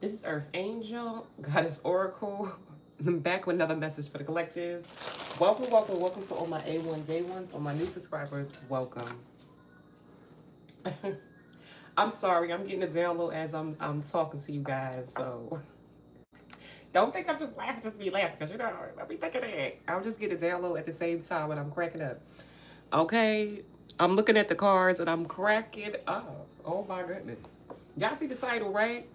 This is Earth Angel, Goddess Oracle. I'm back with another message for the collectives. Welcome, welcome, welcome to all my A1 Day ones, all my new subscribers. Welcome. I'm sorry, I'm getting a download as I'm talking to you guys, so don't think I'm just laughing just to be laughing, because I'll be thinking that. I'll just get a download at the same time when I'm cracking up. Okay? I'm looking at the cards and I'm cracking up. Oh my goodness. Y'all see the title, right?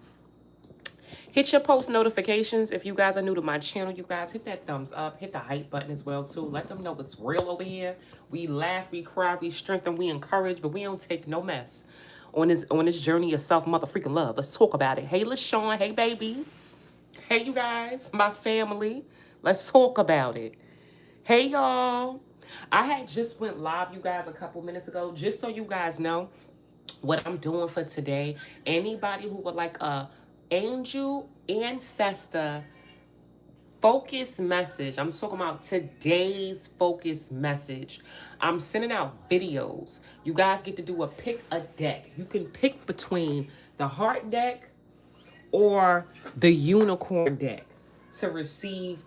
Hit your post notifications. If you guys are new to my channel, you guys hit that thumbs up. Hit the hype button as well, too. Let them know it's real over here. We laugh, we cry, we strengthen, we encourage, but we don't take no mess on this journey of self-mother-freaking love. Let's talk about it. Hey, LaShawn. Hey, baby. Hey, you guys. My family. Let's talk about it. Hey, y'all. I had just went live, you guys, a couple minutes ago, just so you guys know what I'm doing for today. Anybody who would like a angel ancestor focus message, I'm talking about today's focus message. I'm sending out videos. You guys get to do a pick a deck. You can pick between the heart deck or the unicorn deck to receive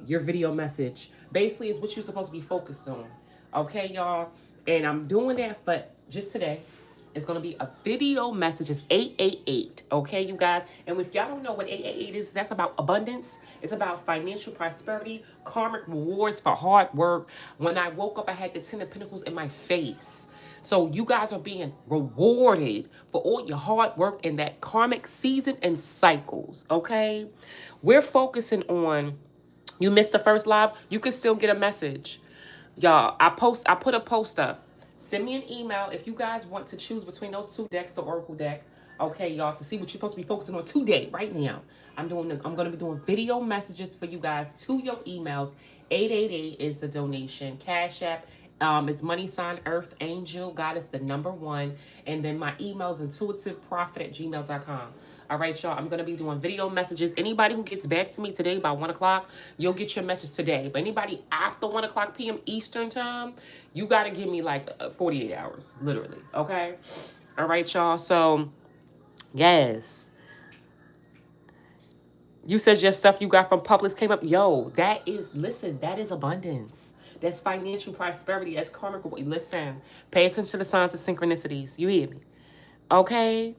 your video message. Basically, it's what you're supposed to be focused on. Okay, y'all? And I'm doing that for just today. It's going to be a video message. It's 888. Okay, you guys? And if y'all don't know what 888 is, that's about abundance. It's about financial prosperity, karmic rewards for hard work. When I woke up, I had the 10 of Pentacles in my face. So you guys are being rewarded for all your hard work in that karmic season and cycles, okay? We're focusing on, you missed the first live, you can still get a message. Y'all, I put a post up. Send me an email if you guys want to choose between those two decks, the Oracle deck. Okay, y'all, to see what you're supposed to be focusing on today, right now. I'm going to be doing video messages for you guys to your emails. 888 is the donation. Cash App is money sign Earth Angel. God is the #1. And then my email is intuitiveprofit@gmail.com. All right, y'all. I'm going to be doing video messages. Anybody who gets back to me today by 1 o'clock, you'll get your message today. But anybody after 1 o'clock p.m. Eastern time, you got to give me like 48 hours, literally. Okay? All right, y'all. So, yes. You said your stuff you got from Publix came up. Yo, that is, listen, that is abundance. That's financial prosperity. That's karmic. Listen, pay attention to the signs of synchronicities. You hear me? Okay?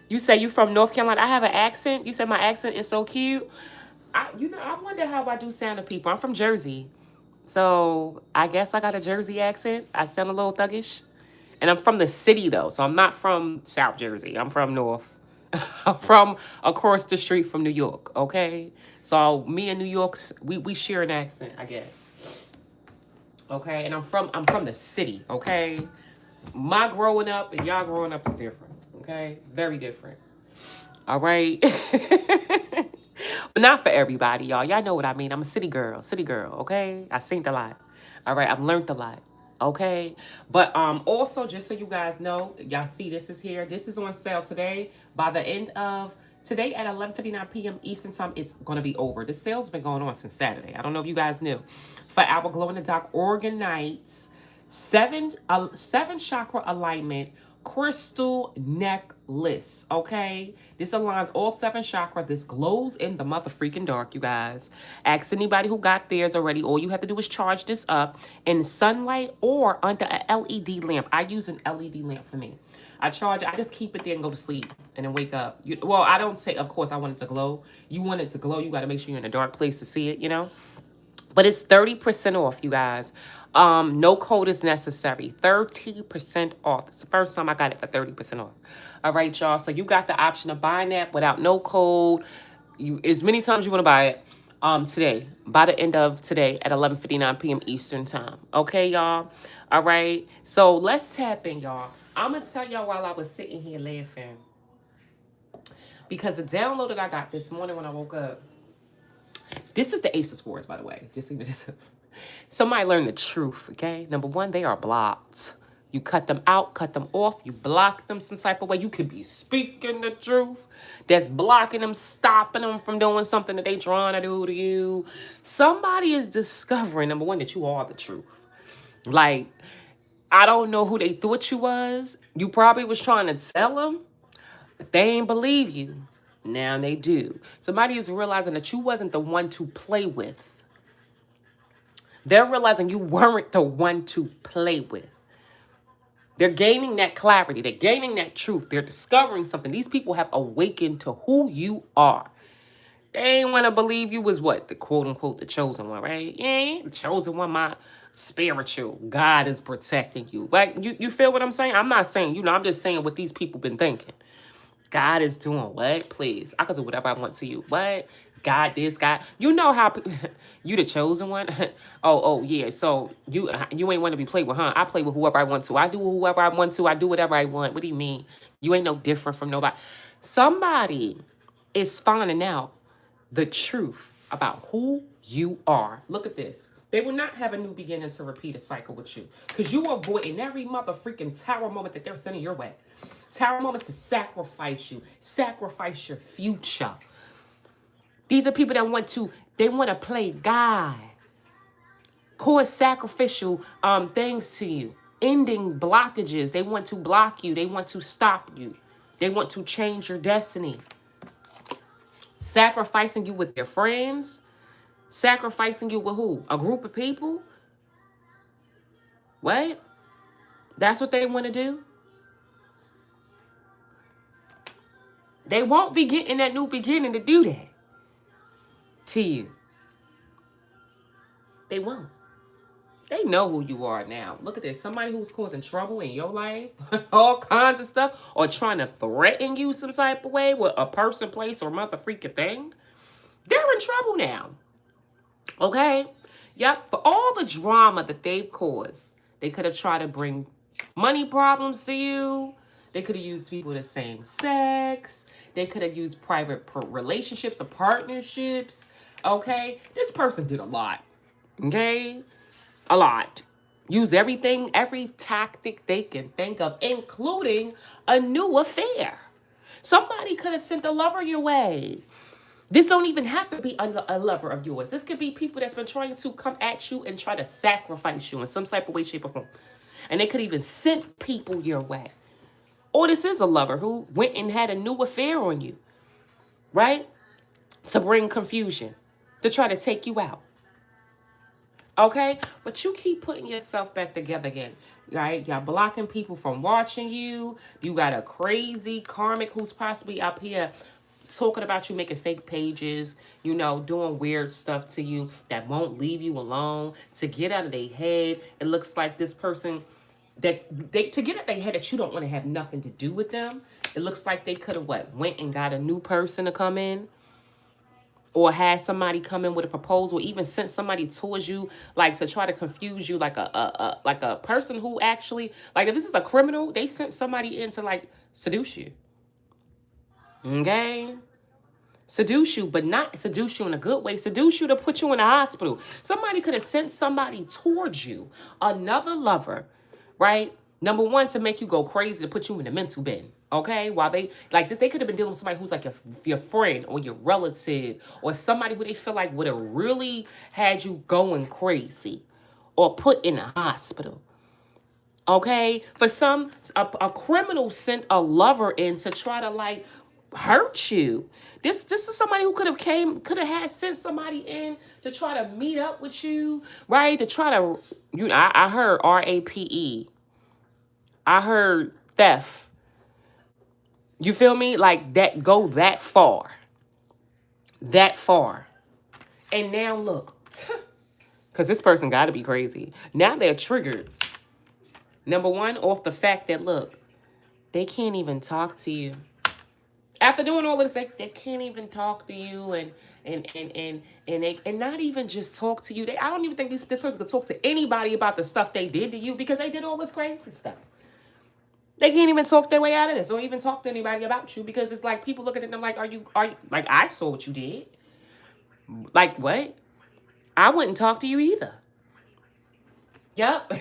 You say you from North Carolina. I have an accent. You said my accent is so cute. I wonder how I do sound to people. I'm from Jersey. So I guess I got a Jersey accent. I sound a little thuggish. And I'm from the city, though. So I'm not from South Jersey. I'm from North. I'm from across the street from New York, okay? So me and New York, we share an accent, I guess. Okay? And I'm from the city, okay? My growing up and y'all growing up is different, okay? Very different. All right? But not for everybody, y'all. Y'all know what I mean. I'm a city girl, okay? I sing a lot. All right? I've learned a lot. Okay, but also just so you guys know, y'all see this is here. This is on sale today. By the end of today at 11:59 p.m. Eastern time, it's gonna be over. The sale's been going on since Saturday. I don't know if you guys knew. For our glow in the dark Organites, seven chakra alignment crystal necklace. Okay, this aligns all 7 chakra. This glows in the mother freaking dark, you guys. Ask anybody who got theirs already. All you have to do is charge this up in sunlight or under an LED lamp. I use an LED lamp for me. I just keep it there and go to sleep and then wake up. Well, I don't say, of course, I want it to glow. You want it to glow, you got to make sure you're in a dark place to see it, you know? But it's 30% off, you guys. No code is necessary. 30% off. It's the first time I got it for 30% off. All right, y'all. So you got the option of buying that without no code. As many times you want to buy it today. By the end of today at 11:59 p.m. Eastern time. Okay, y'all? All right. So let's tap in, y'all. I'm going to tell y'all while I was sitting here laughing. Because the download that I got this morning when I woke up, this is the Ace of Swords, by the way. Just leave this. Somebody learn the truth, okay? Number 1, they are blocked. You cut them out, cut them off. You block them some type of way. You could be speaking the truth. That's blocking them, stopping them from doing something that they trying to do to you. Somebody is discovering, number 1, that you are the truth. Like, I don't know who they thought you was. You probably was trying to tell them, but they ain't believe you. Now they do. Somebody is realizing that you wasn't the one to play with. They're realizing you weren't the one to play with. They're gaining that clarity. They're gaining that truth. They're discovering something. These people have awakened to who you are. They ain't want to believe you was what? The quote unquote, the chosen one, right? Yeah, the chosen one, my spiritual. God is protecting you. Like, you feel what I'm saying? I'm not saying, I'm just saying what these people been thinking. God is doing what? Please. I can do whatever I want to you. What? God this, God. You know how you the chosen one? Oh, yeah. So you ain't want to be played with, huh? I play with whoever I want to. I do whoever I want to. I do whatever I want. What do you mean? You ain't no different from nobody. Somebody is finding out the truth about who you are. Look at this. They will not have a new beginning to repeat a cycle with you. Because you are avoiding every mother freaking tower moment that they're sending your way. Tower moments to sacrifice you. Sacrifice your future. These are people that want to play God. Cause sacrificial things to you. Ending blockages. They want to block you. They want to stop you. They want to change your destiny. Sacrificing you with their friends. Sacrificing you with who? A group of people? What? That's what they want to do? They won't be getting that new beginning to do that to you. They won't. They know who you are now. Look at this. Somebody who's causing trouble in your life, all kinds of stuff, or trying to threaten you some type of way with a person, place, or mother freaking thing. They're in trouble now. Okay? Yep. For all the drama that they've caused, they could have tried to bring money problems to you. They could have used people of the same sex. They could have used private relationships or partnerships. Okay? This person did a lot. Okay? A lot. Use everything, every tactic they can think of, including a new affair. Somebody could have sent a lover your way. This don't even have to be a lover of yours. This could be people that's been trying to come at you and try to sacrifice you in some type of way, shape, or form. And they could even send people your way. Or this is a lover who went and had a new affair on you, right? To bring confusion, to try to take you out. Okay? But you keep putting yourself back together again, right? Y'all blocking people from watching you. You got a crazy karmic who's possibly up here talking about you, making fake pages, doing weird stuff to you that won't leave you alone, to get out of their head. It looks like this person to get out of their head that you don't want to have nothing to do with them. It looks like they could have went and got a new person to come in, or had somebody come in with a proposal, even sent somebody towards you, like to try to confuse you, like a person who actually, like if this is a criminal, they sent somebody in to seduce you. Okay? Seduce you, but not seduce you in a good way. Seduce you to put you in the hospital. Somebody could have sent somebody towards you, another lover, right? Number one, to make you go crazy, to put you in the mental bin. Okay? While they, they could have been dealing with somebody who's like your friend or your relative or somebody who they feel like would have really had you going crazy or put in a hospital. Okay? For some, a criminal sent a lover in to try to hurt you. This is somebody who could have sent somebody in to try to meet up with you, right? To try to, I heard RAPE. I heard theft. You feel me? Like that, go that far. That far. And now look, because this person got to be crazy. Now they're triggered. Number one, off the fact that, look, they can't even talk to you. After doing all this, they can't even talk to you and not even just talk to you. I don't even think this person could talk to anybody about the stuff they did to you because they did all this crazy stuff. They can't even talk their way out of this or even talk to anybody about you because it's like people looking at them like, are you like, I saw what you did. Like, what? I wouldn't talk to you either. Yep.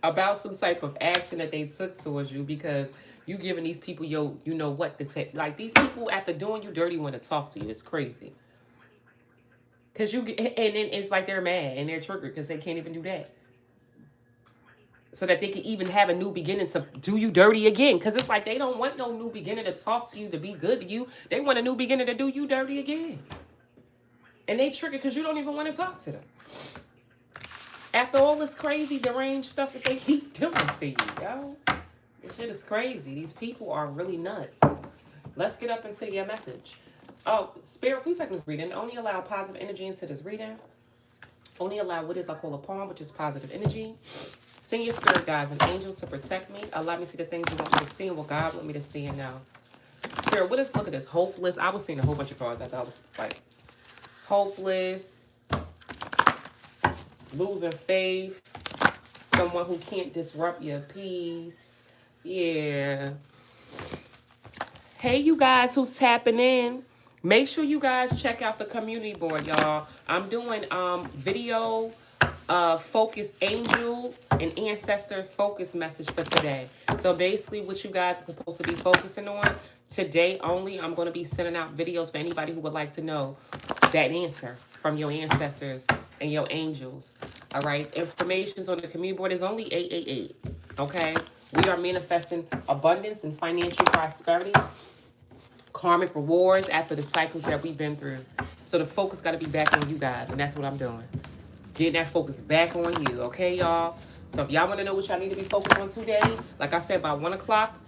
About some type of action that they took towards you because you giving these people what to take. Like, these people, after doing you dirty, want to talk to you. It's crazy. Because and then it's like they're mad and they're triggered because they can't even do that. so that they can even have a new beginning to do you dirty again. Because it's like they don't want no new beginning to talk to you, to be good to you. They want a new beginning to do you dirty again. And they trigger because you don't even want to talk to them. After all this crazy, deranged stuff that they keep doing to you, yo. This shit is crazy. These people are really nuts. Let's get up into your message. Oh, Spirit, please take this reading. Only allow positive energy into this reading. Only allow what is I call a palm, which is positive energy. Send your spirit guides and angels to protect me. Allow me to see the things you want me to see and what God want me to see and know. Spirit, what is, look at this, hopeless. I was seeing a whole bunch of cards as I was like, hopeless, losing faith, someone who can't disrupt your peace. Yeah. Hey, you guys who's tapping in. Make sure you guys check out the community board, y'all. I'm doing video focus angel and ancestor focus message for today. So basically what you guys are supposed to be focusing on today only, I'm going to be sending out videos for anybody who would like to know that answer from your ancestors and your angels. All right. Information's on the community board is only 888. Okay. We are manifesting abundance and financial prosperity, karmic rewards after the cycles that we've been through. So the focus got to be back on you guys, and that's what I'm doing. Getting that focus back on you, okay, y'all? So if y'all want to know what y'all need to be focused on today, like I said, by 1 o'clock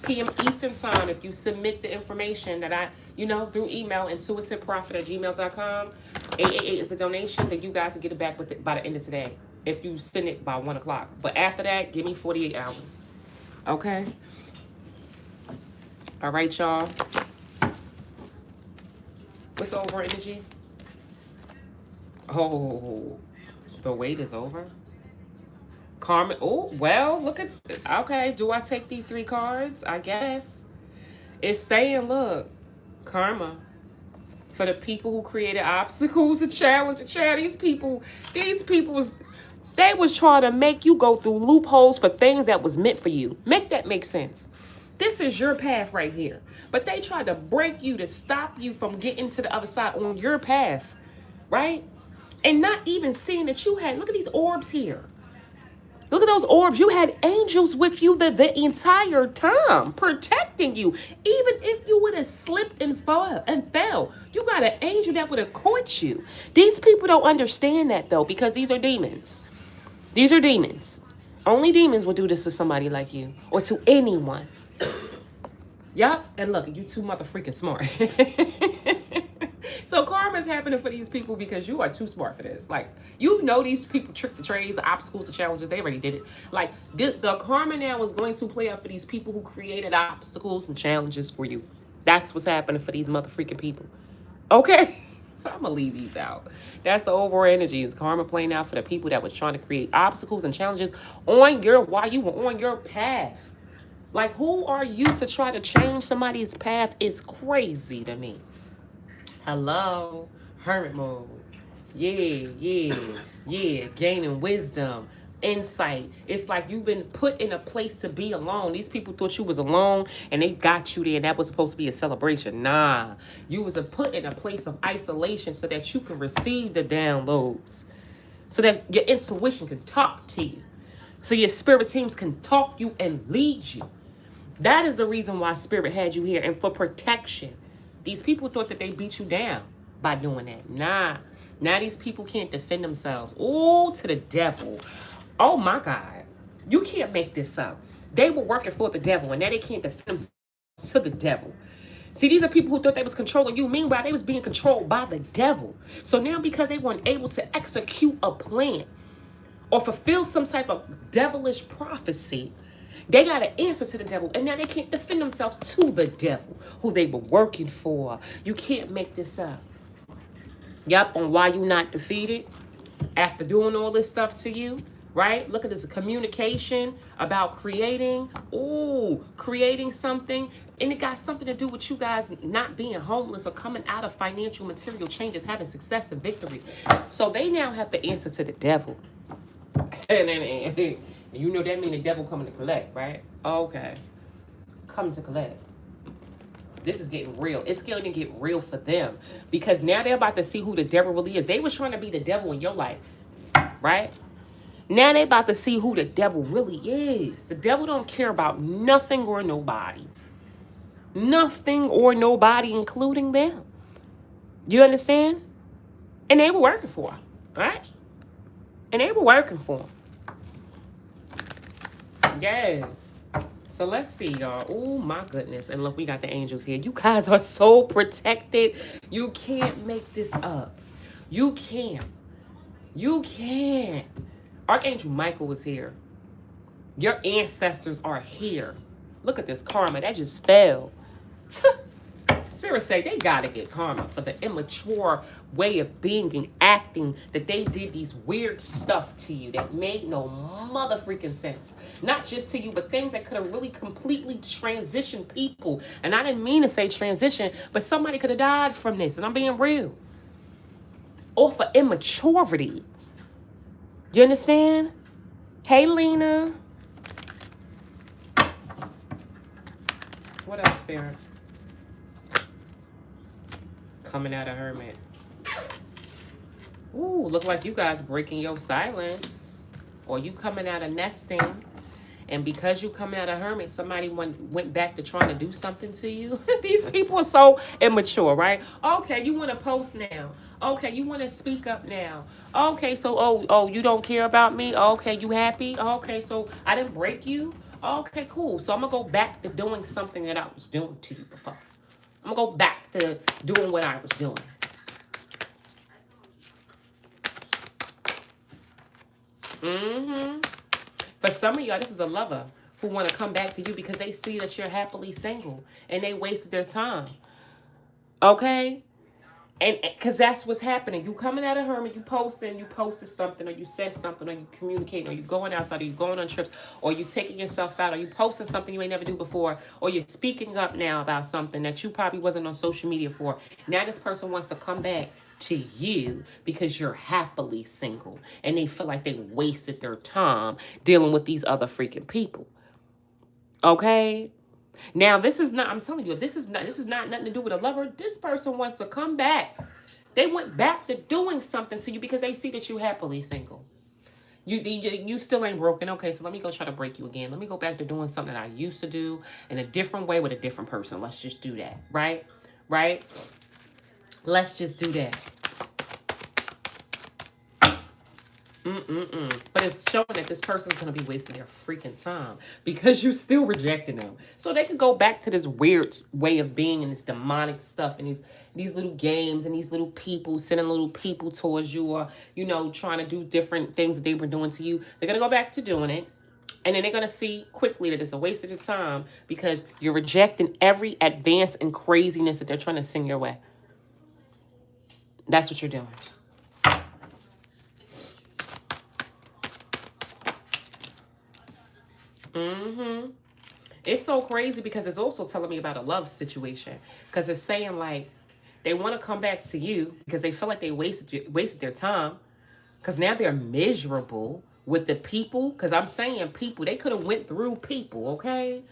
p.m. Eastern time, if you submit the information that I, through email, intuitiveprofit@gmail.com, 888 is a donation, then you guys will get it back by the end of today, if you send it by 1 o'clock. But after that, give me 48 hours, okay? All right, y'all. What's over energy? Oh, the wait is over. Karma. Oh, well, look at. Okay, do I take these 3 cards? I guess. It's saying, look, karma. For the people who created obstacles and challenges. These people they was trying to make you go through loopholes for things that was meant for you. Make that make sense. This is your path right here. But they tried to break you to stop you from getting to the other side on your path. Right? And not even seeing that you had, look at these orbs here. Look at those orbs. You had angels with you the entire time, protecting you. Even if you would have slipped and fell, you got an angel that would have caught you. These people don't understand that, though, because these are demons. These are demons. Only demons would do this to somebody like you or to anyone. Yup. And look, you too motherfucking smart. So karma's happening for these people because you are too smart for this. Like, these people, tricks, the trades, the obstacles, the challenges, they already did it. Like, the karma now is going to play out for these people who created obstacles and challenges for you. That's what's happening for these motherfucking people. Okay? So I'm going to leave these out. That's the overall energy. Is karma playing out for the people that was trying to create obstacles and challenges while you were on your path. Like, who are you to try to change somebody's path is crazy to me. Hello, hermit mode. Yeah. Gaining wisdom, insight. It's like you've been put in a place to be alone. These people thought you was alone and they got you there and that was supposed to be a celebration. Nah, you was put in a place of isolation so that you can receive the downloads. So that your intuition can talk to you. So your spirit teams can talk you and lead you. That is the reason why spirit had you here, and for protection. These people thought that they beat you down by doing that. Nah. Now these people can't defend themselves. Oh, to the devil. Oh, my God. You can't make this up. They were working for the devil, and now they can't defend themselves to the devil. See, these are people who thought they was controlling you. Meanwhile, they was being controlled by the devil. So now because they weren't able to execute a plan or fulfill some type of devilish prophecy, they got to answer to the devil, and now they can't defend themselves to the devil who they were working for. You can't make this up. Yup, on why you not defeated after doing all this stuff to you, right? Look at this communication about creating something, and it got something to do with you guys not being homeless or coming out of financial material changes, having success and victory. So they now have to answer to the devil. And you know that means the devil coming to collect, right? Okay. Coming to collect. This is getting real. It's going to get real for them. Because now they're about to see who the devil really is. They was trying to be the devil in your life. Right? Now they about to see who the devil really is. The devil don't care about nothing or nobody. Nothing or nobody, including them. You understand? And they were working for him, right? And they were working for him. Yes. So let's see, y'all. Oh, my goodness. And look, we got the angels here. You guys are so protected. You can't make this up. You can't. You can't. Archangel Michael is here. Your ancestors are here. Look at this karma. That just fell. Spirit say they gotta get karma for the immature way of being and acting that they did these weird stuff to you that made no mother freaking sense. Not just to you, but things that could have really completely transitioned people. And I didn't mean to say transition, but somebody could have died from this. And I'm being real. Or for immaturity. You understand? Hey, Lena. What else, Spirit? Coming out of Hermit. Ooh, look like you guys breaking your silence. Or you coming out of nesting. And because you coming out of Hermit, somebody went back to trying to do something to you. These people are so immature, right? Okay, you want to post now. Okay, you want to speak up now. Okay, so, oh, you don't care about me? Okay, you happy? Okay, so I didn't break you? Okay, cool. So I'm going to go back to doing something that I was doing to you before. I'm going to go back to doing what I was doing. Mm-hmm. For some of y'all, this is a lover who want to come back to you because they see that you're happily single and they wasted their time. Okay? And because that's what's happening. You coming out of Hermit, you posted something, or you said something, or you communicating, or you going outside, or you going on trips, or you taking yourself out, or you posting something you ain't never do before, or you're speaking up now about something that you probably wasn't on social media for. Now this person wants to come back to you because you're happily single, and they feel like they wasted their time dealing with these other freaking people. Okay? Now, this is not, I'm telling you, if this is not nothing to do with a lover. This person wants to come back. They went back to doing something to you because they see that you happily single. You still ain't broken. Okay, so let me go try to break you again. Let me go back to doing something that I used to do in a different way with a different person. Let's just do that, right? Right? Let's just do that. But it's showing that this person's going to be wasting their freaking time because you're still rejecting them. So they could go back to this weird way of being and this demonic stuff and these little games and these little people, sending little people towards you, or, trying to do different things that they were doing to you. They're going to go back to doing it. And then they're going to see quickly that it's a waste of the time because you're rejecting every advance and craziness that they're trying to send your way. That's what you're doing. Mm-hmm. It's so crazy because it's also telling me about a love situation. Because it's saying like they want to come back to you because they feel like they wasted their time. Because now they're miserable with the people. Because I'm saying people, they could have went through people, okay?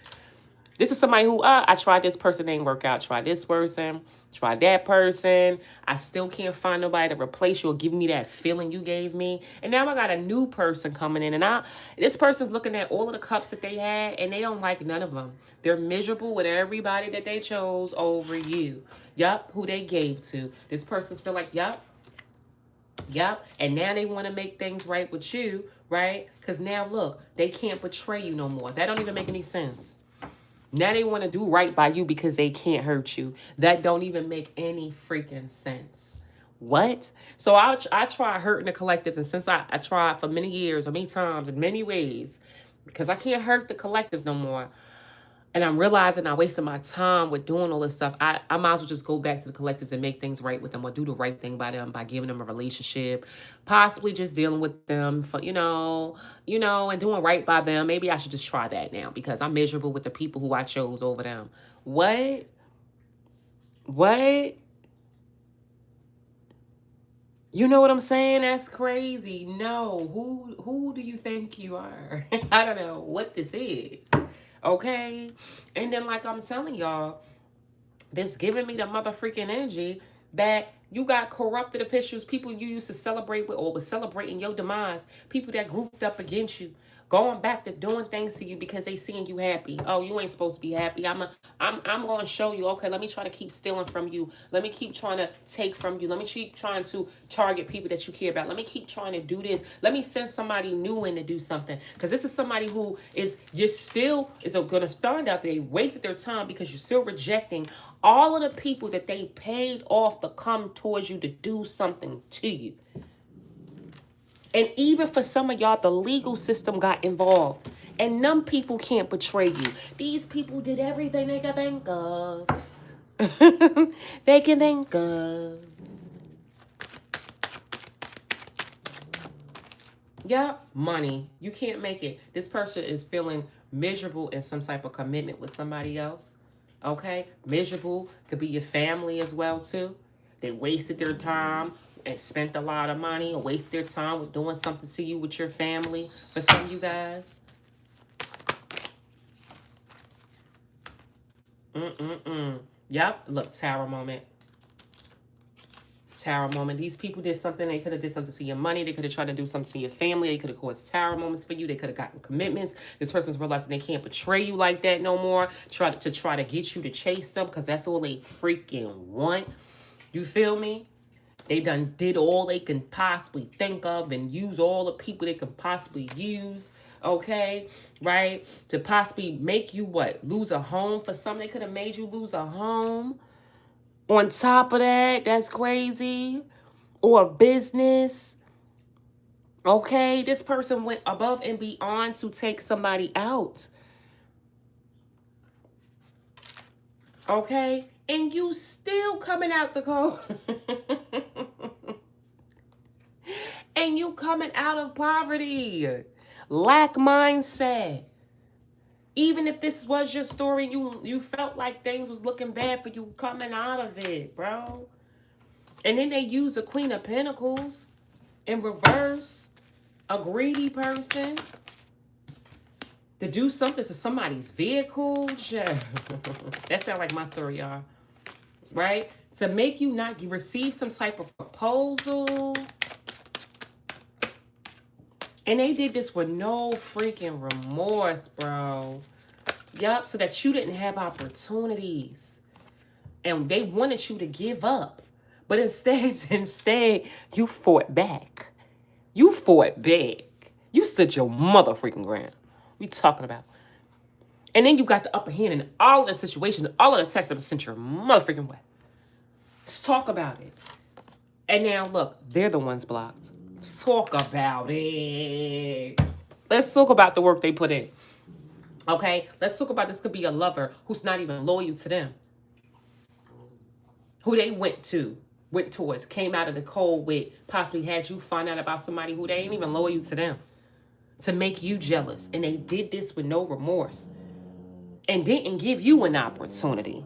This is somebody who, I tried this person, didn't work out. Tried this person, tried that person. I still can't find nobody to replace you or give me that feeling you gave me. And now I got a new person coming in. And this person's looking at all of the cups that they had, and they don't like none of them. They're miserable with everybody that they chose over you. Yup, who they gave to. This person's feel like, yup. And now they want to make things right with you, right? Because now, look, they can't betray you no more. That don't even make any sense. Now they want to do right by you because they can't hurt you. That don't even make any freaking sense. What? So I try hurting the collectives. And since I tried for many years or many times in many ways, because I can't hurt the collectives no more. And I'm realizing I wasted my time with doing all this stuff. I might as well just go back to the collectives and make things right with them or do the right thing by them by giving them a relationship, possibly just dealing with them for, and doing right by them. Maybe I should just try that now because I'm miserable with the people who I chose over them. What? You know what I'm saying? That's crazy. No. Who do you think you are? I don't know what this is. Okay? And then like I'm telling y'all, this giving me the mother freaking energy that you got corrupted officials, people you used to celebrate with or was celebrating your demise, people that grouped up against you, going back to doing things to you because they seeing you happy. Oh, you ain't supposed to be happy. I'm going to show you. Okay, let me try to keep stealing from you. Let me keep trying to take from you. Let me keep trying to target people that you care about. Let me keep trying to do this. Let me send somebody new in to do something. Because this is somebody who is, you're still, is going to find out they wasted their time because you're still rejecting all of the people that they paid off to come towards you to do something to you. And even for some of y'all, the legal system got involved. And none people can't betray you. These people did everything they could think of. They can think of. Yeah, money. You can't make it. This person is feeling miserable in some type of commitment with somebody else. Okay? Miserable could be your family as well, too. They wasted their time and spent a lot of money or wasted their time with doing something to you with your family. For some of you guys. Yep. Look, tower moment. Tower moment. These people did something. They could have did something to your money. They could have tried to do something to your family. They could have caused tower moments for you. They could have gotten commitments. This person's realizing they can't betray you like that no more. Try to get you to chase them because that's all they freaking want. You feel me? They done did all they can possibly think of and use all the people they can possibly use. Okay, right? To possibly make you what? Lose a home for something. They could have made you lose a home. On top of that, that's crazy. Or a business. Okay, this person went above and beyond to take somebody out. Okay, and you still coming out the cold. And you coming out of poverty. Lack mindset. Even if this was your story, you felt like things was looking bad for you coming out of it, bro. And then they use the Queen of Pentacles in reverse. A greedy person to do something to somebody's vehicle. Yeah. That sounds like my story, y'all. Right? To make you not receive some type of proposal. And they did this with no freaking remorse, bro. Yup, so that you didn't have opportunities. And they wanted you to give up. But instead, you fought back. You fought back. You stood your mother freaking ground. We talking about. And then you got the upper hand in all of the situations, all of the texts that were sent your mother freaking way. Let's talk about it. And now, look, they're the ones blocked. Let's talk about it. Let's talk about the work they put in. Okay? Let's talk about this could be a lover who's not even loyal to them. Who they went towards, came out of the cold with, possibly had you find out about somebody who they ain't even loyal to them. To make you jealous. And they did this with no remorse. And didn't give you an opportunity.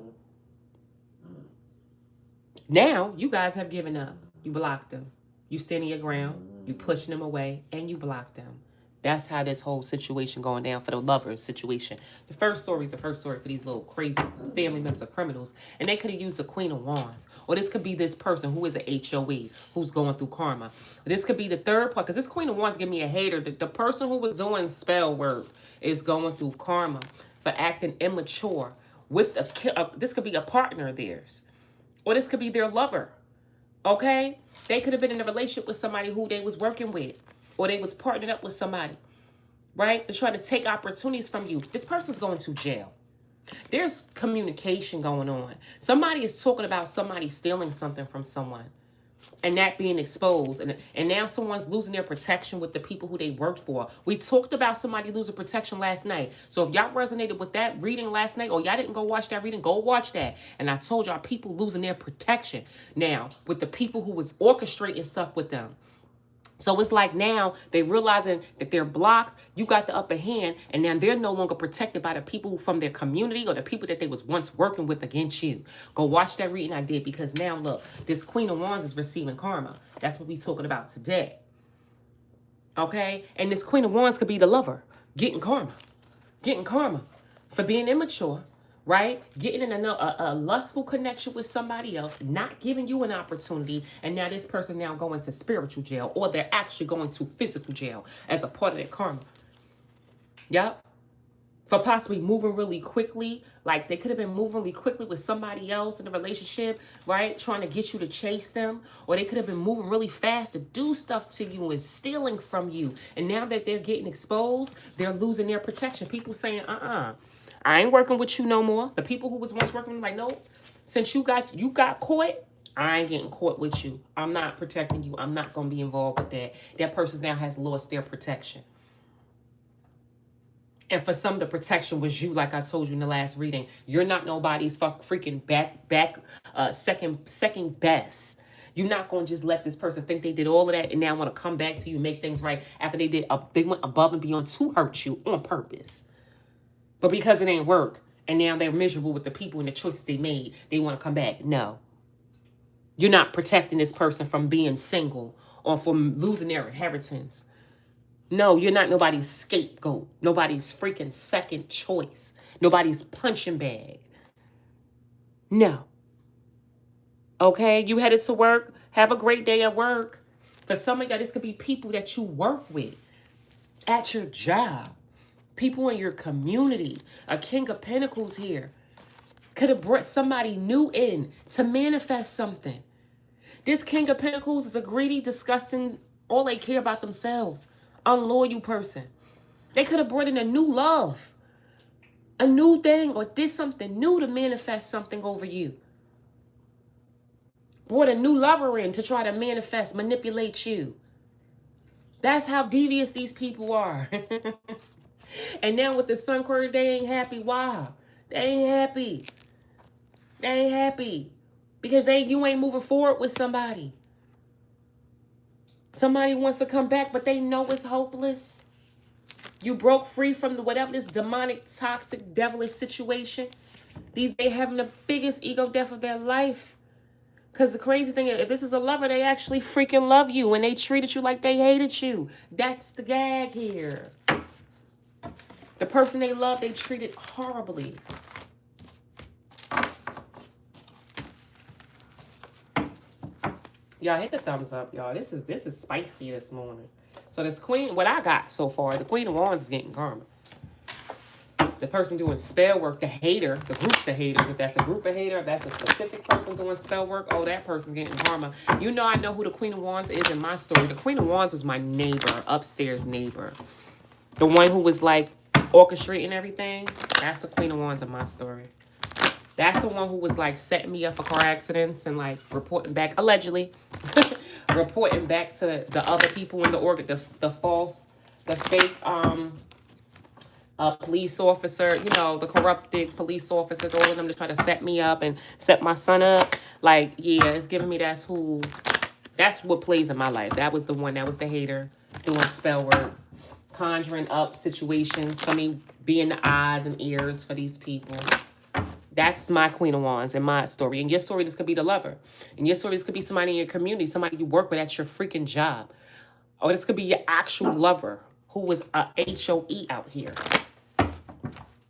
Now, you guys have given up. You blocked them. You standing your ground. You pushing them away. And you blocked them. That's how this whole situation going down for the lovers situation. The first story is the first story for these little crazy family members of criminals. And they could have used the Queen of Wands. Or this could be this person who is an HOE who's going through karma. This could be the third part. Because this Queen of Wands give me a hater. The person who was doing spell work is going through karma for acting immature. With this could be a partner of theirs. Or this could be their lover. Okay? They could have been in a relationship with somebody who they was working with. Or they was partnered up with somebody. Right? They're trying to take opportunities from you. This person's going to jail. There's communication going on. Somebody is talking about somebody stealing something from someone. And that being exposed. And now someone's losing their protection with the people who they worked for. We talked about somebody losing protection last night. So if y'all resonated with that reading last night, or y'all didn't go watch that reading, go watch that. And I told y'all people losing their protection. Now, with the people who was orchestrating stuff with them. So it's like now they realizing that they're blocked. You got the upper hand. And now they're no longer protected by the people from their community or the people that they was once working with against you. Go watch that reading I did, because now look, this Queen of Wands is receiving karma. That's what we're talking about today. Okay? And this Queen of Wands could be the lover getting karma. Getting karma for being immature. right? Getting in a lustful connection with somebody else, not giving you an opportunity, and now this person now going to spiritual jail, or they're actually going to physical jail as a part of their karma. Yep. For possibly moving really quickly, like they could have been moving really quickly with somebody else in a relationship, right? Trying to get you to chase them, or they could have been moving really fast to do stuff to you and stealing from you. And now that they're getting exposed, they're losing their protection. People saying, I ain't working with you no more. The people who was once working with me, like, no, since you got caught, I ain't getting caught with you. I'm not protecting you. I'm not going to be involved with that. That person now has lost their protection. And for some, the protection was you, like I told you in the last reading. You're not nobody's freaking second best. You're not going to just let this person think they did all of that and now want to come back to you and make things right after they went above and beyond to hurt you on purpose. But because it ain't work, and now they're miserable with the people and the choices they made, they want to come back. No. You're not protecting this person from being single or from losing their inheritance. No, you're not nobody's scapegoat. Nobody's freaking second choice. Nobody's punching bag. No. Okay, you headed to work. Have a great day at work. For some of y'all, this could be people that you work with at your job. People in your community. A King of Pentacles here. Could have brought somebody new in to manifest something. This King of Pentacles is a greedy, disgusting, all they care about themselves. Unloyal person. They could have brought in a new love, a new thing, or did something new to manifest something over you. Brought a new lover in to try to manifest, manipulate you. That's how devious these people are. And now with the Sun card, they ain't happy. Why? They ain't happy. They ain't happy because you ain't moving forward with somebody. Somebody wants to come back, but they know it's hopeless. You broke free from whatever this demonic, toxic, devilish situation. They having the biggest ego death of their life. Because the crazy thing is, if this is a lover, they actually freaking love you. And they treated you like they hated you. That's the gag here. The person they love, they treated horribly. Y'all hit the thumbs up, y'all. This is spicy this morning. So this queen, what I got so far, the Queen of Wands is getting karma. The person doing spell work, the hater, the groups of haters, if that's a group of haters, if that's a specific person doing spell work, oh, that person's getting karma. You know, I know who the Queen of Wands is in my story. The Queen of Wands was my neighbor, upstairs neighbor. The one who was like orchestrating everything. That's the Queen of Wands in my story. That's the one who was like setting me up for car accidents and like reporting back, allegedly, reporting back to the other people in the fake police officer, you know, the corrupted police officers, all of them to try to set me up and set my son up. Like, yeah, it's giving me that's what plays in my life. That was the one, that was the hater doing spell work, conjuring up situations for me, being the eyes and ears for these people. That's my Queen of Wands in my story. In your story, this could be the lover. In your story, this could be somebody in your community, somebody you work with at your freaking job. Or this could be your actual lover who was a HOE out here.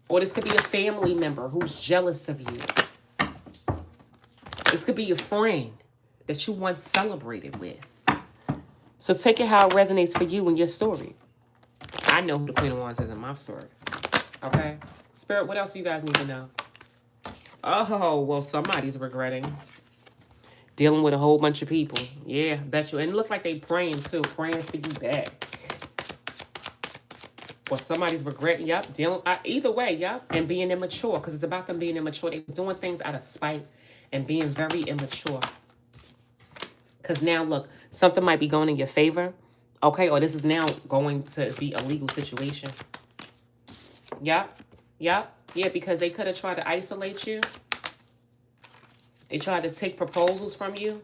Or this could be a family member who's jealous of you. This could be your friend that you once celebrated with. So take it how it resonates for you in your story. I know who the Queen of Wands is in my story. Okay? Spirit, what else do you guys need to know? Oh, well, somebody's regretting. Dealing with a whole bunch of people. Yeah, bet you. And it look like they praying, too. Praying for you back. Or somebody's regretting, yep. Either way, yep. And being immature. Because it's about them being immature. They're doing things out of spite and being very immature. Because now, look, something might be going in your favor. Okay, or this is now going to be a legal situation. Yep, yep. Yeah, because they could have tried to isolate you. They tried to take proposals from you.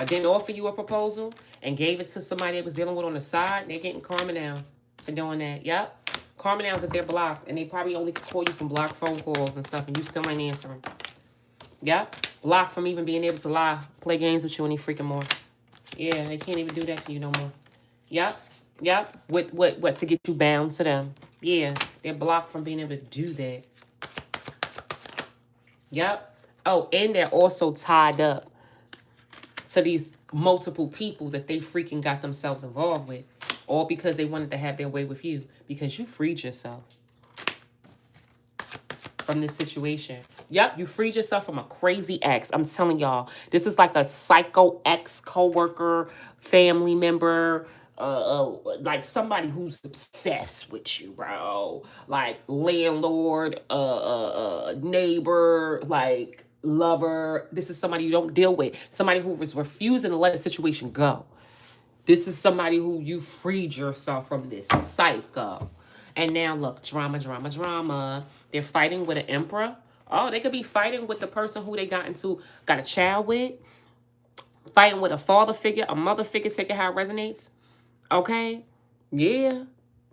Or didn't offer you a proposal and gave it to somebody that was dealing with on the side. They're getting karma now for doing that. Yep. Karma now is if they're blocked. And they probably only call you from blocked phone calls and stuff. And you still ain't answering. Yep. Blocked from even being able to lie. Play games with you any freaking more. Yeah, they can't even do that to you no more. Yep. Yep. What to get you bound to them. Yeah, they're blocked from being able to do that. Yep. Oh, and they're also tied up to these multiple people that they freaking got themselves involved with. All because they wanted to have their way with you. Because you freed yourself from this situation. Yep, you freed yourself from a crazy ex. I'm telling y'all, this is like a psycho ex coworker, family member, like somebody who's obsessed with you, bro. Like landlord, neighbor, like lover. This is somebody you don't deal with. Somebody who was refusing to let the situation go. This is somebody who you freed yourself from this psycho. And now look, drama, drama, drama. They're fighting with an emperor. Oh, they could be fighting with the person who they got a child with. Fighting with a father figure, a mother figure, take it how it resonates. Okay? Yeah.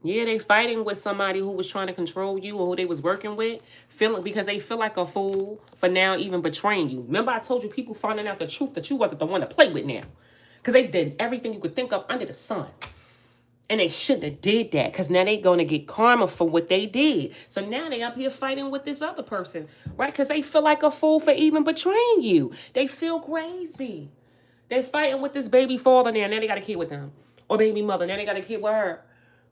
Yeah, they fighting with somebody who was trying to control you or who they was working with, feeling because they feel like a fool for now even betraying you. Remember I told you people finding out the truth that you wasn't the one to play with now. Because they did everything you could think of under the sun. And they shouldn't have did that because now they going to get karma for what they did. So now they up here fighting with this other person, right? Because they feel like a fool for even betraying you. They feel crazy. They're fighting with this baby father now. Now they got a kid with them. Or baby mother. Now they got a kid with her.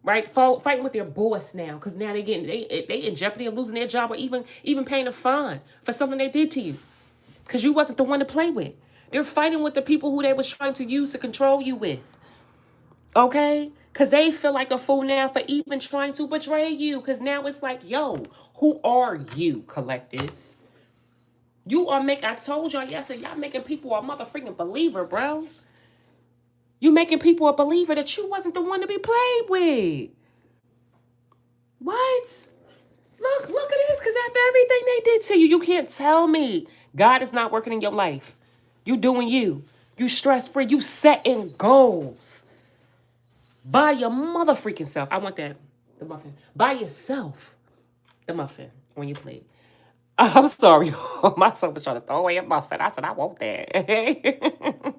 Right? Fighting with their boss now because now they in jeopardy of losing their job or even paying a fine for something they did to you because you wasn't the one to play with. They're fighting with the people who they was trying to use to control you with. Okay? Because they feel like a fool now for even trying to betray you. Because now it's like, yo, who are you, collectives? You are I told y'all yesterday, y'all making people a motherfucking believer, bro. You making people a believer that you wasn't the one to be played with. What? Look at this. Because after everything they did to you, you can't tell me God is not working in your life. You doing you. You stress-free. You setting goals. By your mother freaking self. I want that. The muffin. By yourself. The muffin. When you play. I'm sorry. My son was trying to throw away a muffin. I said, I want that.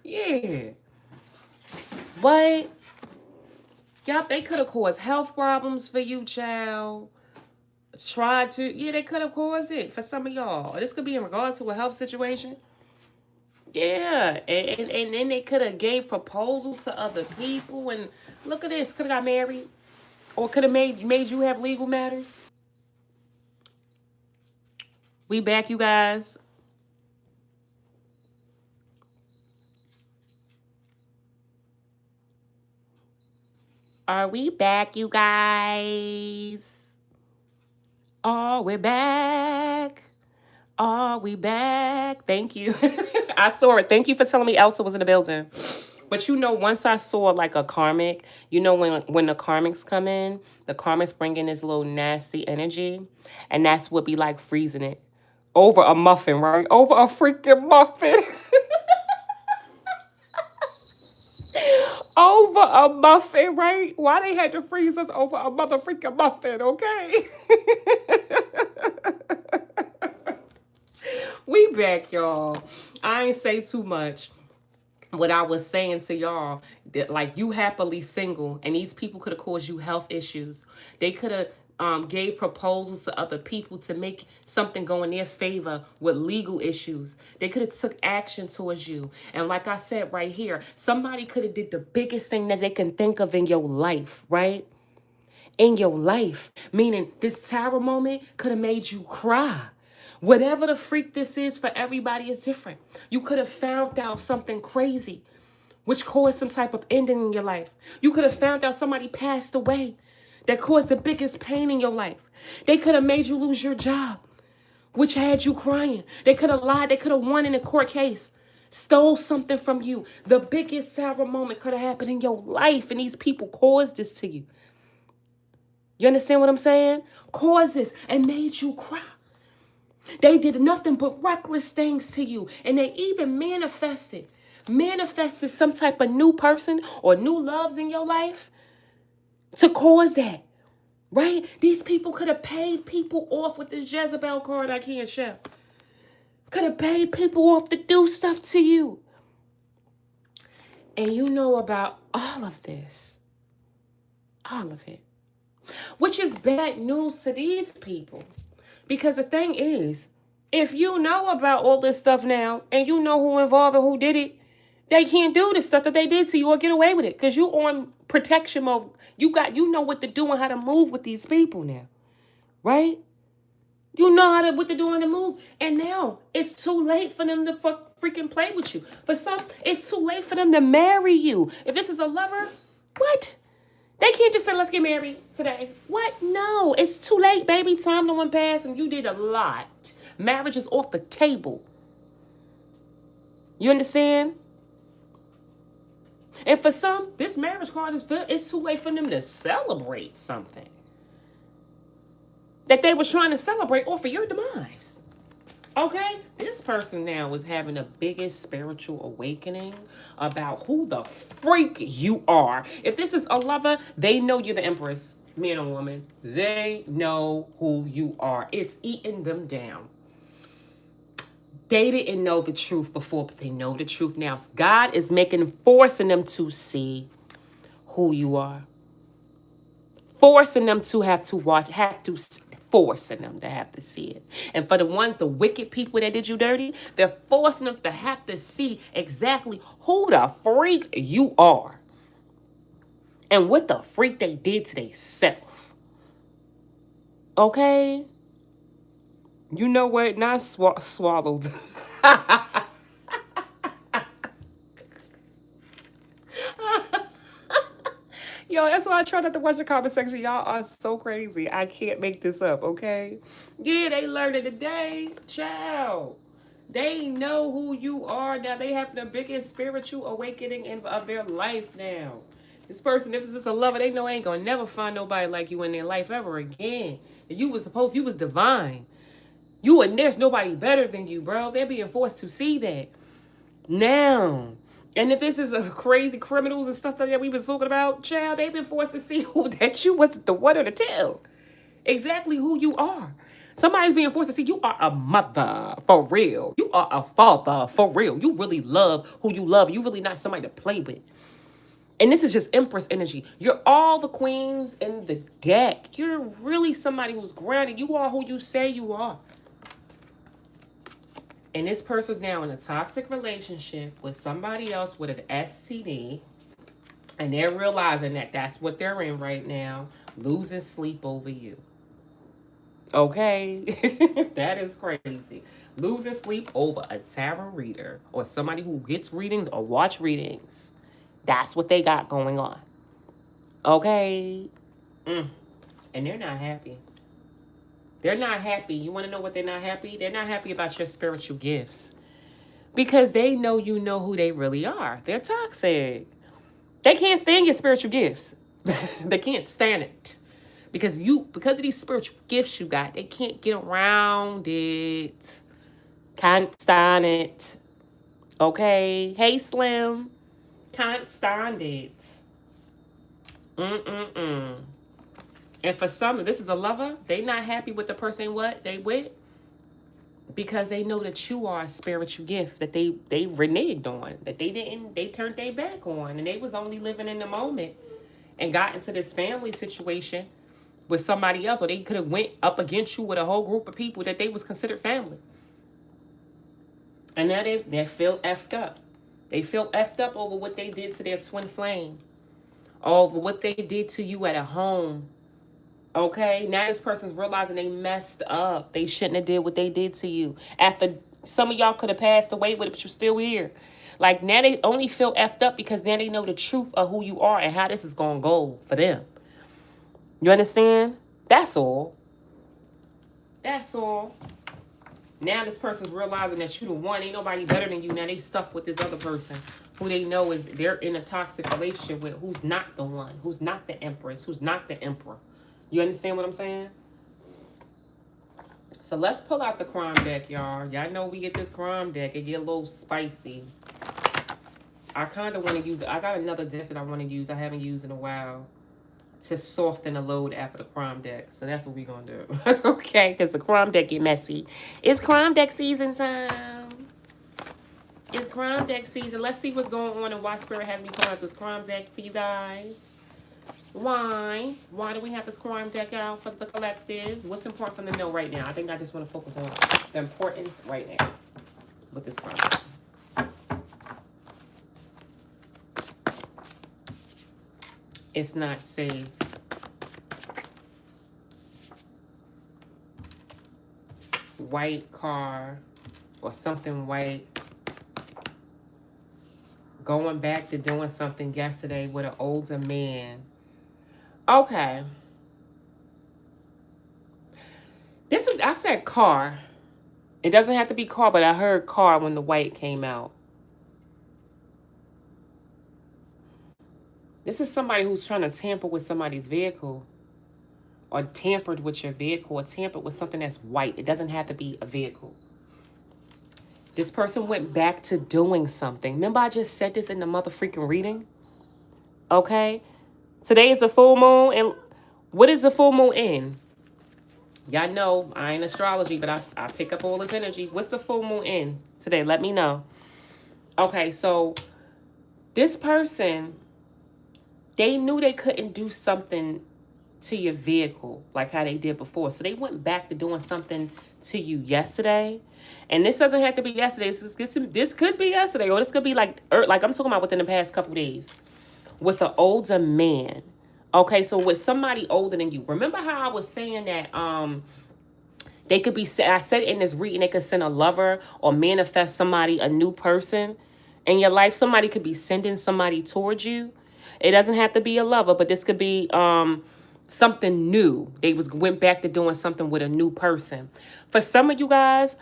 Yeah. But, yup, they could have caused health problems for you, child. Tried to. Yeah, they could have caused it for some of y'all. This could be in regards to a health situation. Yeah, and then they could have gave proposals to other people, and look at this, could have got married, or could have made you have legal matters. We back, you guys. Are we back, you guys? Oh, we're back. Oh, we back. Thank you. I saw it. Thank you for telling me Elsa was in the building. But you know, once I saw like a karmic, you know, when the karmics come in, the karmics bring in this little nasty energy, and that's what be like freezing it over a muffin, right? Over a freaking muffin. Over a muffin, right? Why they had to freeze us over a motherfucking muffin, okay? We back, y'all. I ain't say too much. What I was saying to y'all, that like you happily single and these people could have caused you health issues. They could have gave proposals to other people to make something go in their favor with legal issues. They could have took action towards you. And like I said right here, somebody could have did the biggest thing that they can think of in your life, right? In your life. Meaning this tower moment could have made you cry. Whatever the freak this is for everybody is different. You could have found out something crazy, which caused some type of ending in your life. You could have found out somebody passed away that caused the biggest pain in your life. They could have made you lose your job, which had you crying. They could have lied. They could have won in a court case, stole something from you. The biggest sour moment could have happened in your life, and these people caused this to you. You understand what I'm saying? Caused this and made you cry. They did nothing but reckless things to you. And they even manifested some type of new person or new loves in your life to cause that. Right? These people could have paid people off with this Jezebel card I can't show. Could have paid people off to do stuff to you. And you know about all of this. All of it. Which is bad news to these people. Because the thing is, If you know about all this stuff now and you know who involved and who did it, they can't do the stuff that they did to you or get away with it because you on protection mode. You know what to do and how to move with these people now, right? You know what to do on the move, and now it's too late for them to freaking play with you. For some, it's too late for them to marry you. If this is a lover, what? They can't just say, let's get married today. What? No, it's too late, baby. Time no one passed, and you did a lot. Marriage is off the table. You understand? And for some, this marriage card is it's too late for them to celebrate something that they was trying to celebrate off of your demise. Okay? This person now is having the biggest spiritual awakening about who the freak you are. If this is a lover, they know you're the empress, man or woman. They know who you are. It's eating them down. They didn't know the truth before, but they know the truth now. God is forcing them to see who you are. Forcing them to forcing them to have to see it. And for the ones, the wicked people that did you dirty, they're forcing them to have to see exactly who the freak you are. And what the freak they did to themselves. Okay? You know what? Not swallowed. Yo, that's why I try not to watch the comment section. Y'all are so crazy. I can't make this up, okay? Yeah, they learned it today. Ciao. They know who you are now. They have the biggest spiritual awakening of their life now. This person, if it's a lover, they know ain't gonna never find nobody like you in their life ever again. You was divine. There's nobody better than you, bro. They're being forced to see that now. And if this is a crazy criminals and stuff like that we've been talking about, child, they've been forced to see that you wasn't the one or the tail. Exactly who you are. Somebody's being forced to see you are a mother for real. You are a father for real. You really love who you love. You really not somebody to play with. And this is just Empress energy. You're all the queens in the deck. You're really somebody who's grounded. You are who you say you are. And this person's now in a toxic relationship with somebody else with an STD. And they're realizing that that's what they're in right now. Losing sleep over you. Okay? That is crazy. Losing sleep over a tarot reader or somebody who gets readings or watch readings. That's what they got going on. Okay? And they're not happy. They're not happy. You want to know what they're not happy? They're not happy about your spiritual gifts. Because they know you know who they really are. They're toxic. They can't stand your spiritual gifts. They can't stand it. Because of these spiritual gifts you got, they can't get around it. Can't stand it. Okay? Hey, Slim. Can't stand it. And for some, this is a lover. They not happy with the person they with. Because they know that you are a spiritual gift that they reneged on. That they turned their back on. And they was only living in the moment. And got into this family situation with somebody else. Or they could have went up against you with a whole group of people that they was considered family. And now they feel effed up. They feel effed up over what they did to their twin flame. Over what they did to you at a home. Okay, now this person's realizing they messed up. They shouldn't have did what they did to you. After some of y'all could have passed away with it, but you're still here. Like now they only feel effed up because now they know the truth of who you are and how this is going to go for them. You understand? That's all. That's all. Now this person's realizing that you the one. Ain't nobody better than you. Now they stuck with this other person who they know is they're in a toxic relationship with, who's not the one, who's not the empress, who's not the emperor. You understand what I'm saying? So let's pull out the crime deck, y'all. Y'all know we get this crime deck. It get a little spicy. I kind of want to use it. I got another deck that I want to use. I haven't used in a while. To soften the load after the crime deck. So that's what we're going to do. Okay? Because the crime deck get messy. It's crime deck season time. It's crime deck season. Let's see what's going on and why Spirit has me pull out this crime deck for you guys. Why? Why do we have this crime deck out for the collectives? What's important for them to know right now? I think I just want to focus on the importance right now with this crime. It's not safe. White car or something white. Going back to doing something yesterday with an older man. Okay. This is, I said car. It doesn't have to be car, but I heard car when the white came out. This is somebody who's trying to tamper with somebody's vehicle. Or tampered with your vehicle. Or tampered with something that's white. It doesn't have to be a vehicle. This person went back to doing something. Remember I just said this in the motherfreaking reading? Okay? Today is a full moon. And what is the full moon in? Y'all know I ain't astrology, but I pick up all this energy. What's the full moon in today? Let me know. Okay, so this person, they knew they couldn't do something to your vehicle like how they did before. So they went back to doing something to you yesterday. And this doesn't have to be yesterday. This could be yesterday, or this could be like I'm talking about within the past couple days with an older man. Okay, so with somebody older than you. Remember how I was saying that they could be, I said in this reading, they could send a lover or manifest somebody, a new person in your life. Somebody could be sending somebody towards you. It doesn't have to be a lover, but this could be something new. They went back to doing something with a new person. For some of you guys,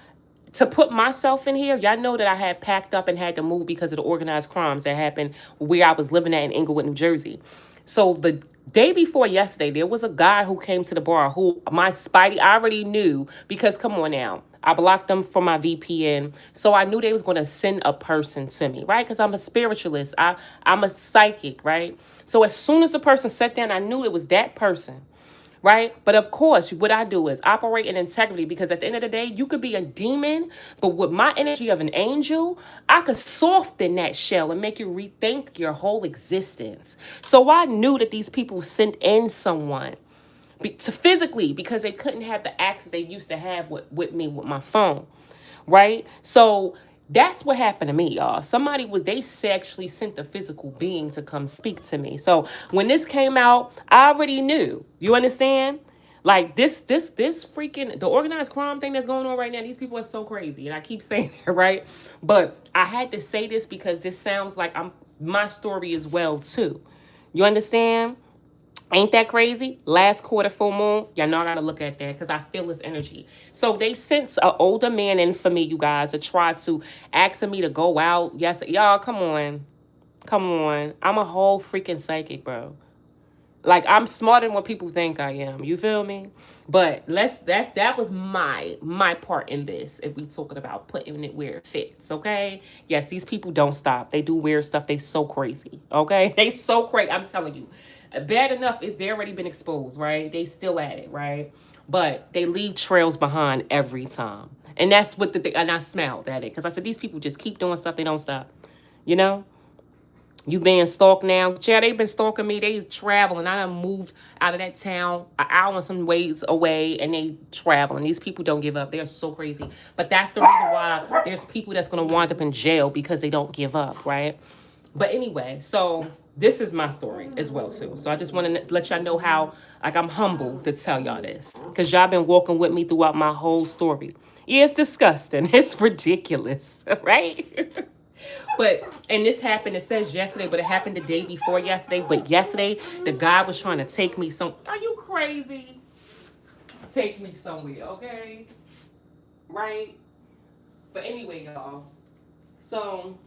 to put myself in here, y'all know that I had packed up and had to move because of the organized crimes that happened where I was living at in Inglewood, New Jersey. So the day before yesterday, there was a guy who came to the bar who my Spidey, I already knew because come on now. I blocked them from my VPN. So I knew they was going to send a person to me, right? Because I'm a spiritualist. I'm a psychic, right? So as soon as the person sat down, I knew it was that person. Right? But of course, what I do is operate in integrity because at the end of the day, you could be a demon, but with my energy of an angel, I could soften that shell and make you rethink your whole existence. So I knew that these people sent in someone to physically because they couldn't have the access they used to have with me with my phone. Right? So that's what happened to me, y'all. They actually sent a physical being to come speak to me. So when this came out, I already knew. You understand? Like this freaking, the organized crime thing that's going on right now, these people are so crazy. And I keep saying it, right? But I had to say this because this sounds like my story as well, too. You understand? Ain't that crazy? Last quarter full moon. Y'all know I gotta look at that because I feel this energy. So they sent an older man in for me, you guys, to try to ask me to go out. Yes, y'all, come on. Come on. I'm a whole freaking psychic, bro. Like, I'm smarter than what people think I am. You feel me? But that was my part in this. If we talking about putting it where it fits, okay? Yes, these people don't stop. They do weird stuff. They so crazy, okay? They so crazy. I'm telling you. Bad enough is they already been exposed, right? They still at it, right? But they leave trails behind every time. And that's what and I smiled at it. Because I said, these people just keep doing stuff. They don't stop. You know? You being stalked now. Yeah, they've been stalking me. They traveling. I done moved out of that town an hour and some ways away, and they traveling. These people don't give up. They're so crazy. But that's the reason why there's people that's going to wind up in jail because they don't give up, right? But anyway, so this is my story as well, too. So I just want to let y'all know how, like, I'm humble to tell y'all this. Because y'all been walking with me throughout my whole story. Yeah, it's disgusting. It's ridiculous, right? And this happened, it says yesterday, but it happened the day before yesterday. But yesterday, the guy was trying to take me are you crazy? Take me somewhere, okay? Right? But anyway, y'all. So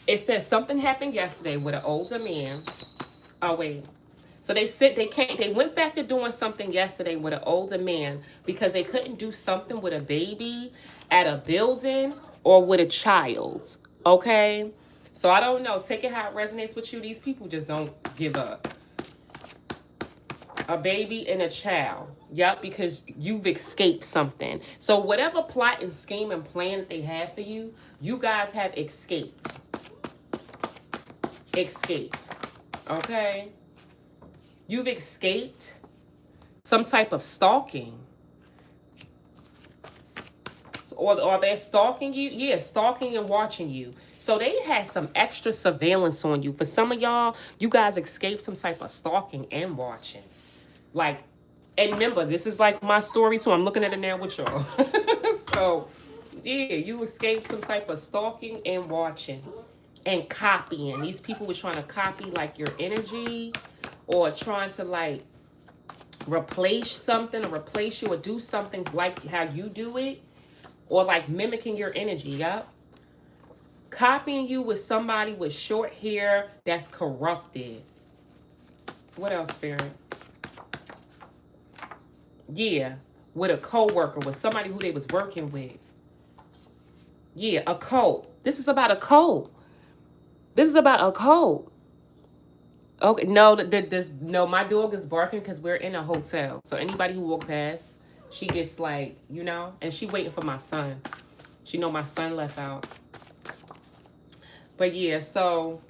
it says something happened yesterday with an older man. Oh, wait. So they went back to doing something yesterday with an older man because they couldn't do something with a baby at a building or with a child. Okay? So I don't know. Take it how it resonates with you. These people just don't give up. A baby and a child. Yep, because you've escaped something. So whatever plot and scheme and plan that they have for you, you guys have escaped. Escaped. Okay? You've escaped some type of stalking. Or they're stalking you? Yeah, stalking and watching you. So they had some extra surveillance on you. For some of y'all, you guys escaped some type of stalking and watching. Like, and remember, this is like my story too. I'm looking at it now with y'all. So, yeah, you escaped some type of stalking and watching and copying. These people were trying to copy like your energy or trying to like replace something or replace you or do something like how you do it or like mimicking your energy. Yep. Copying you with somebody with short hair that's corrupted. What else, Spirit? Yeah, with a co-worker, with somebody who they was working with. Yeah, a cult. This is about a cult. This is about a cult. Okay, no, no, my dog is barking because we're in a hotel. So anybody who walk past, she gets like, you know, and she waiting for my son. She know my son left out. But yeah, so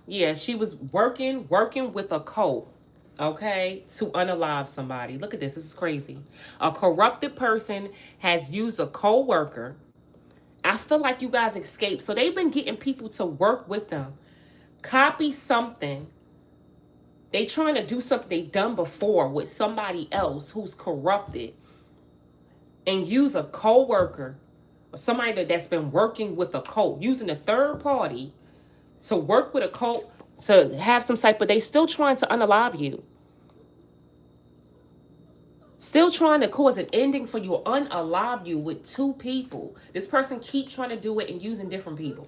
yeah, she was working with a cult, okay, to unalive somebody. Look at this. This is crazy. A corrupted person has used a co-worker. I feel like you guys escaped. So they've been getting people to work with them. Copy something. They trying to do something they've done before with somebody else who's corrupted and use a co-worker or somebody that's been working with a cult, using a third party to work with a cult to have some type, but they still trying to unalive you. Still trying to cause an ending for you, unalive you with two people. This person keep trying to do it and using different people.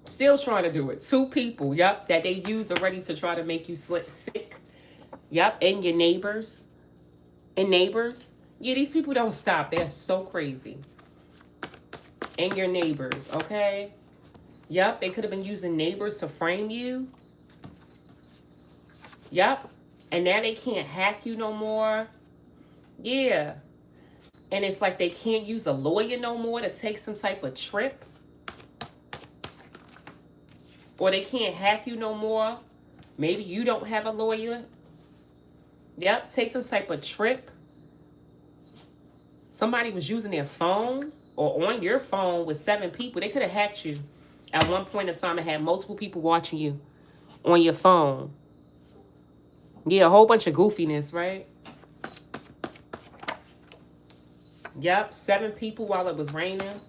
Still trying to do it. Two people, yep, that they use already to try to make you sick. Yep, and your neighbors. And neighbors. Yeah, these people don't stop. They're so crazy. And your neighbors, okay? Yep, they could have been using neighbors to frame you. Yep. And now they can't hack you no more. Yeah. And it's like they can't use a lawyer no more to take some type of trip. Or they can't hack you no more. Maybe you don't have a lawyer. Yep, take some type of trip. Somebody was using their phone or on your phone with 7 people. They could have hacked you at one point in time and had multiple people watching you on your phone. Yeah, a whole bunch of goofiness, right? Yep, 7 people while it was raining.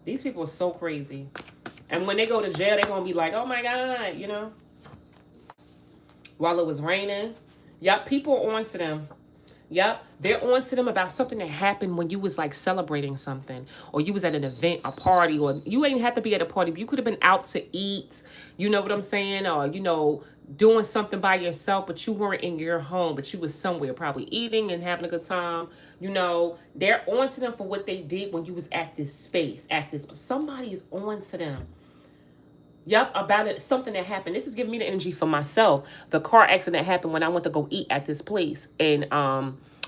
These people are so crazy. And when they go to jail, they're going to be like, oh my God, you know. While it was raining. Yep, people are on to them. Yep, they're on to them about something that happened when you was like celebrating something. Or you was at an event, a party. Or you ain't have to be at a party. But you could have been out to eat. You know what I'm saying? Or, you know, doing something by yourself. But you weren't in your home. But you was somewhere probably eating and having a good time. You know, they're on to them for what they did when you was at this space. At this, but somebody is on to them. Yep, about it, something that happened. This is giving me the energy for myself. The car accident happened when I went to go eat at this place in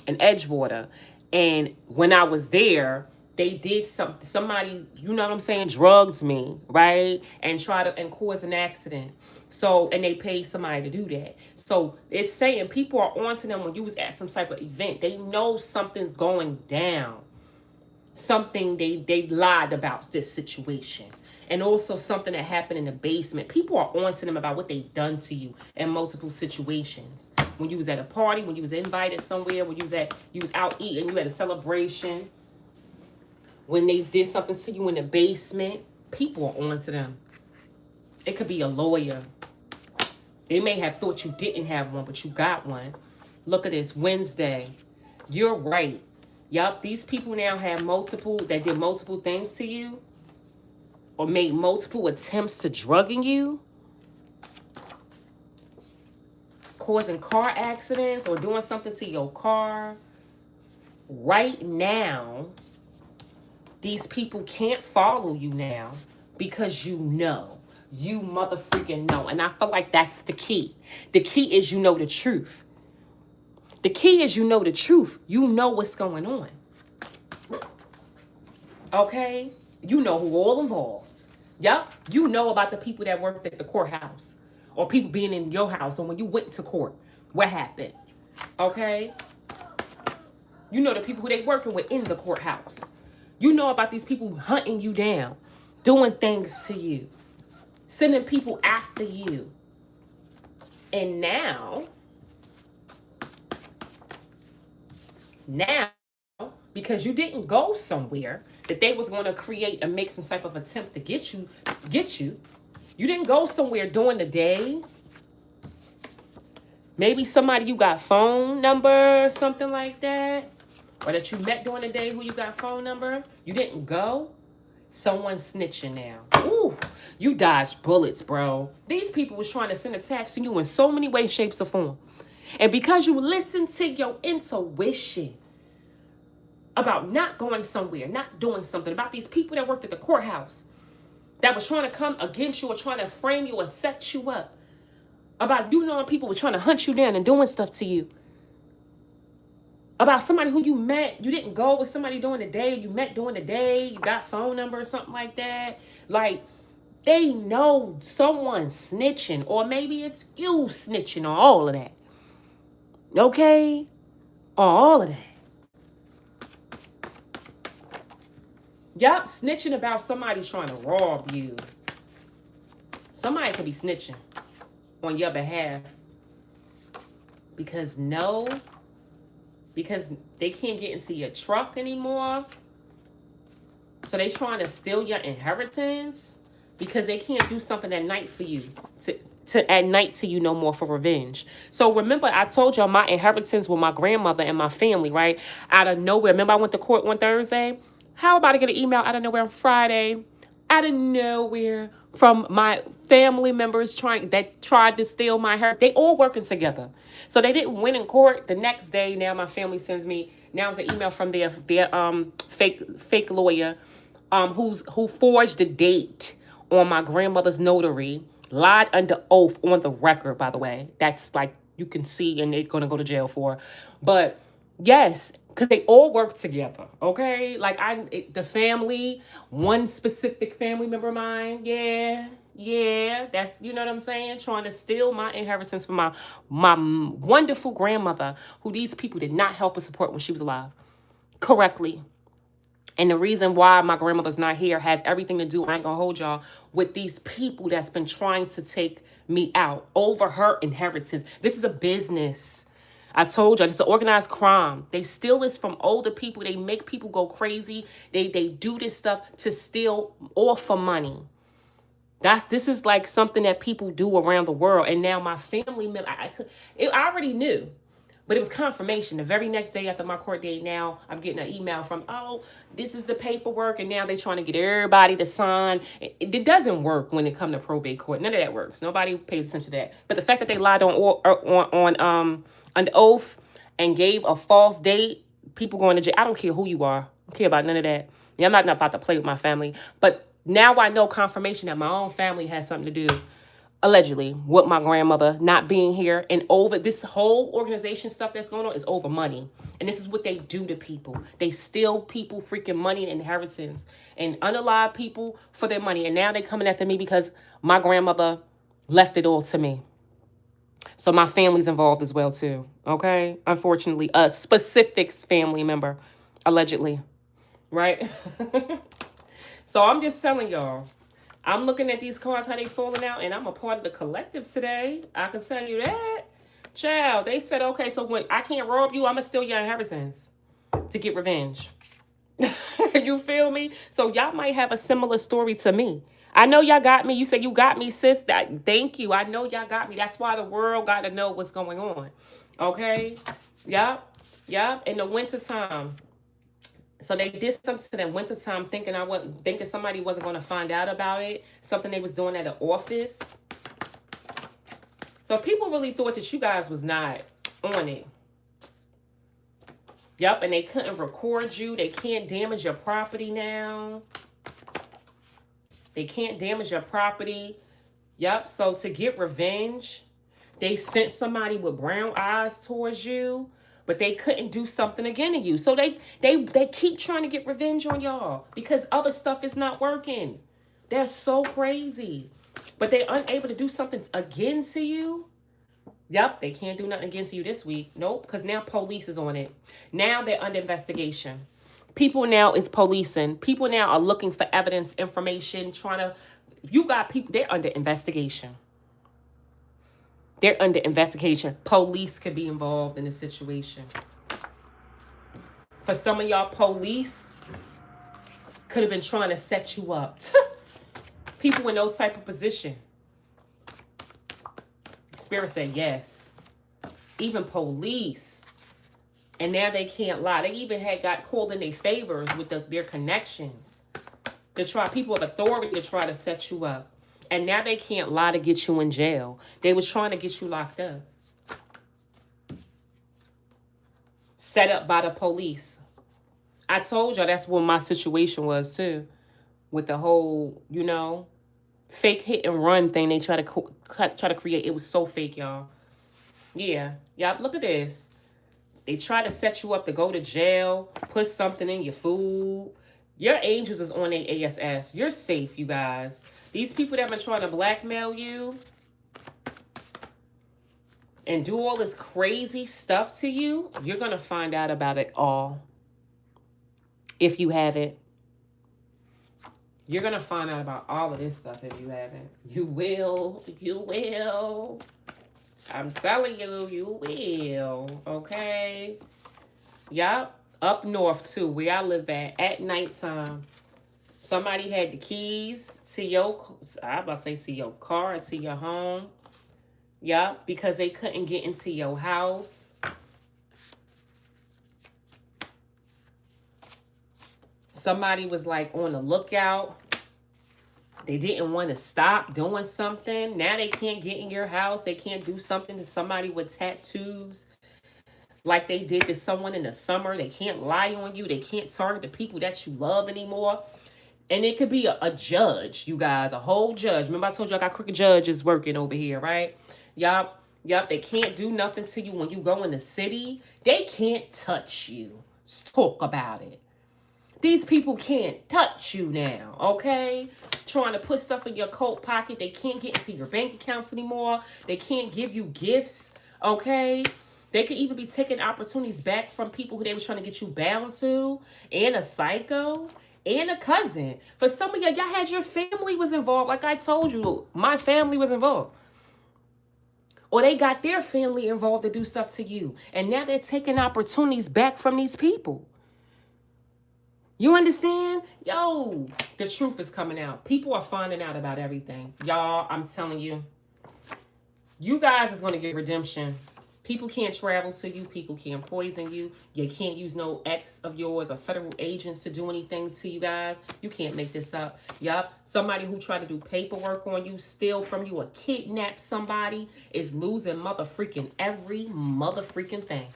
Edgewater. And when I was there, they did something. Somebody, you know what I'm saying, drugs me, right? And try to and cause an accident. So, and they paid somebody to do that. So it's saying people are on to them when you was at some type of event. They know something's going down. Something they lied about this situation. And also something that happened in the basement. People are on to them about what they've done to you in multiple situations. When you was at a party, when you was invited somewhere, when you was out eating, you had a celebration. When they did something to you in the basement, people are on to them. It could be a lawyer. They may have thought you didn't have one, but you got one. Look at this, Wednesday. You're right. Yup, these people now have multiple, that did multiple things to you. Or made multiple attempts to drugging you, causing car accidents or doing something to your car. Right now, these people can't follow you now because you know. You mother freaking know. And I feel like that's the key. The key is you know the truth. The key is you know the truth. You know what's going on. Okay? You know who all involved. Yep, you know about the people that worked at the courthouse or people being in your house or when you went to court. What happened? Okay? You know the people who they working with in the courthouse. You know about these people hunting you down, doing things to you, sending people after you. And now, because you didn't go somewhere that they was going to create and make some type of attempt to get you. You didn't go somewhere during the day. Maybe somebody you got phone number, something like that. Or that you met during the day who you got phone number. You didn't go. Someone's snitching now. Ooh, you dodged bullets, bro. These people was trying to send attacks to you in so many ways, shapes, or form. And because you listened to your intuition about not going somewhere, not doing something, about these people that worked at the courthouse that was trying to come against you or trying to frame you or set you up, about you knowing people were trying to hunt you down and doing stuff to you, about somebody who you met, you didn't go with somebody during the day, you met during the day, you got phone number or something like that. Like, they know someone's snitching, or maybe it's you snitching on all of that. Okay? On all of that. Yup, snitching about somebody trying to rob you. Somebody could be snitching on your behalf. Because they can't get into your truck anymore. So they trying to steal your inheritance because they can't do something at night for you to at night to you no more for revenge. So remember, I told y'all my inheritance with my grandmother and my family, right? Out of nowhere. Remember I went to court one Thursday? How about I get an email out of nowhere on Friday? Out of nowhere from my family members that tried to steal my inheritance. They all working together. So they didn't win in court. The next day, now my family sends me, now it's an email from their fake lawyer who forged a date on my grandmother's notary, lied under oath on the record, by the way. That's like, you can see, and they're going to go to jail for. But yes, because they all work together, okay? Like, the family, one specific family member of mine, yeah, that's, you know what I'm saying? Trying to steal my inheritance from my wonderful grandmother, who these people did not help and support when she was alive correctly. And the reason why my grandmother's not here has everything to do, I ain't gonna hold y'all, with these people that's been trying to take me out over her inheritance. This is a business. I told you, it's an organized crime. They steal this from older people. They make people go crazy. They do this stuff to steal or for money. This is like something that people do around the world. And now my family member, I already knew. But it was confirmation. The very next day after my court date, now I'm getting an email from, oh, this is the paperwork. And now they're trying to get everybody to sign. It doesn't work when it comes to probate court. None of that works. Nobody pays attention to that. But the fact that they lied on an oath and gave a false date, people going to jail. I don't care who you are. I don't care about none of that. Yeah, I'm not about to play with my family. But now I know confirmation that my own family has something to do, allegedly, with my grandmother not being here. And over this whole organization stuff that's going on is over money. And this is what they do to people. They steal people freaking money and inheritance and unalive people for their money. And now they're coming after me because my grandmother left it all to me. So my family's involved as well too. Okay? Unfortunately, a specific family member, allegedly. Right? So I'm just telling y'all, I'm looking at these cards, how they falling out, and I'm a part of the collectives today. I can tell you that. Child, they said, okay, so when I can't rob you, I'm going to steal your inheritance to get revenge. You feel me? So y'all might have a similar story to me. I know y'all got me. You said you got me, sis. Thank you. I know y'all got me. That's why the world got to know what's going on. Okay? Yep. In the wintertime. So they did something in the wintertime thinking somebody wasn't going to find out about it. Something they was doing at the office. So people really thought that you guys was not on it. Yep, and they couldn't record you. They can't damage your property now. They can't damage your property. Yep, so to get revenge, they sent somebody with brown eyes towards you. But they couldn't do something again to you. So they keep trying to get revenge on y'all because other stuff is not working. They're so crazy. But they're unable to do something again to you. Yep, they can't do nothing again to you this week. Nope, because now police is on it. Now they're under investigation. People now is policing. People now are looking for evidence, information, trying to... You got people, they're under investigation. They're under investigation. Police could be involved in the situation. For some of y'all, police could have been trying to set you up. People in those type of position. Spirit said yes. Even police. And now they can't lie. They even had got called in their favors with their connections. To try, people of authority to try to set you up. And now they can't lie to get you in jail. They was trying to get you locked up. Set up by the police. I told y'all that's what my situation was too. With the whole, you know, fake hit and run thing they try to create. It was so fake, y'all. Yeah. Y'all, look at this. They try to set you up to go to jail, put something in your food. Your angels is on their ASS. You're safe, you guys. These people that been trying to blackmail you and do all this crazy stuff to you, you're going to find out about it all. If you haven't. You're going to find out about all of this stuff if you haven't. You will. You will. I'm telling you, you will. Okay? Yup. Up north, too, where I live at nighttime. Somebody had the keys to your, I about to say to your car or to your home. Yup, because they couldn't get into your house. Somebody was like on the lookout. They didn't want to stop doing something. Now they can't get in your house. They can't do something to somebody with tattoos like they did to someone in the summer. They can't lie on you. They can't target the people that you love anymore. And it could be a judge, you guys, a whole judge. Remember I told you I got crooked judges working over here, right? Yup, they can't do nothing to you when you go in the city. They can't touch you. Let's talk about it. These people can't touch you now, okay? Trying to put stuff in your coat pocket. They can't get into your bank accounts anymore. They can't give you gifts, okay? They could even be taking opportunities back from people who they was trying to get you bound to. And a psycho. And a cousin. For some of y'all had your family was involved. Like I told you, my family was involved. Or they got their family involved to do stuff to you. And now they're taking opportunities back from these people. You understand? Yo, the truth is coming out. People are finding out about everything. Y'all, I'm telling you. You guys is going to get redemption. People can't travel to you. People can't poison you. You can't use no ex of yours or federal agents to do anything to you guys. You can't make this up. Yup. Somebody who tried to do paperwork on you, steal from you, or kidnap somebody is losing every motherfreaking thing.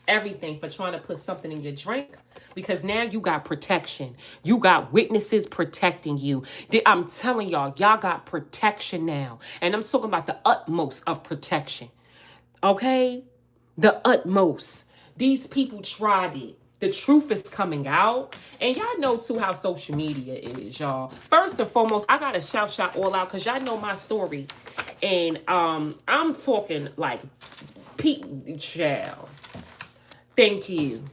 Everything for trying to put something in your drink. Because now you got protection. You got witnesses protecting you. I'm telling y'all, y'all got protection now. And I'm talking about the utmost of protection. Okay? The utmost. These people tried it. The truth is coming out. And y'all know, too, how social media is, y'all. First and foremost, I got to shout all out because y'all know my story. And I'm talking like child. Thank you.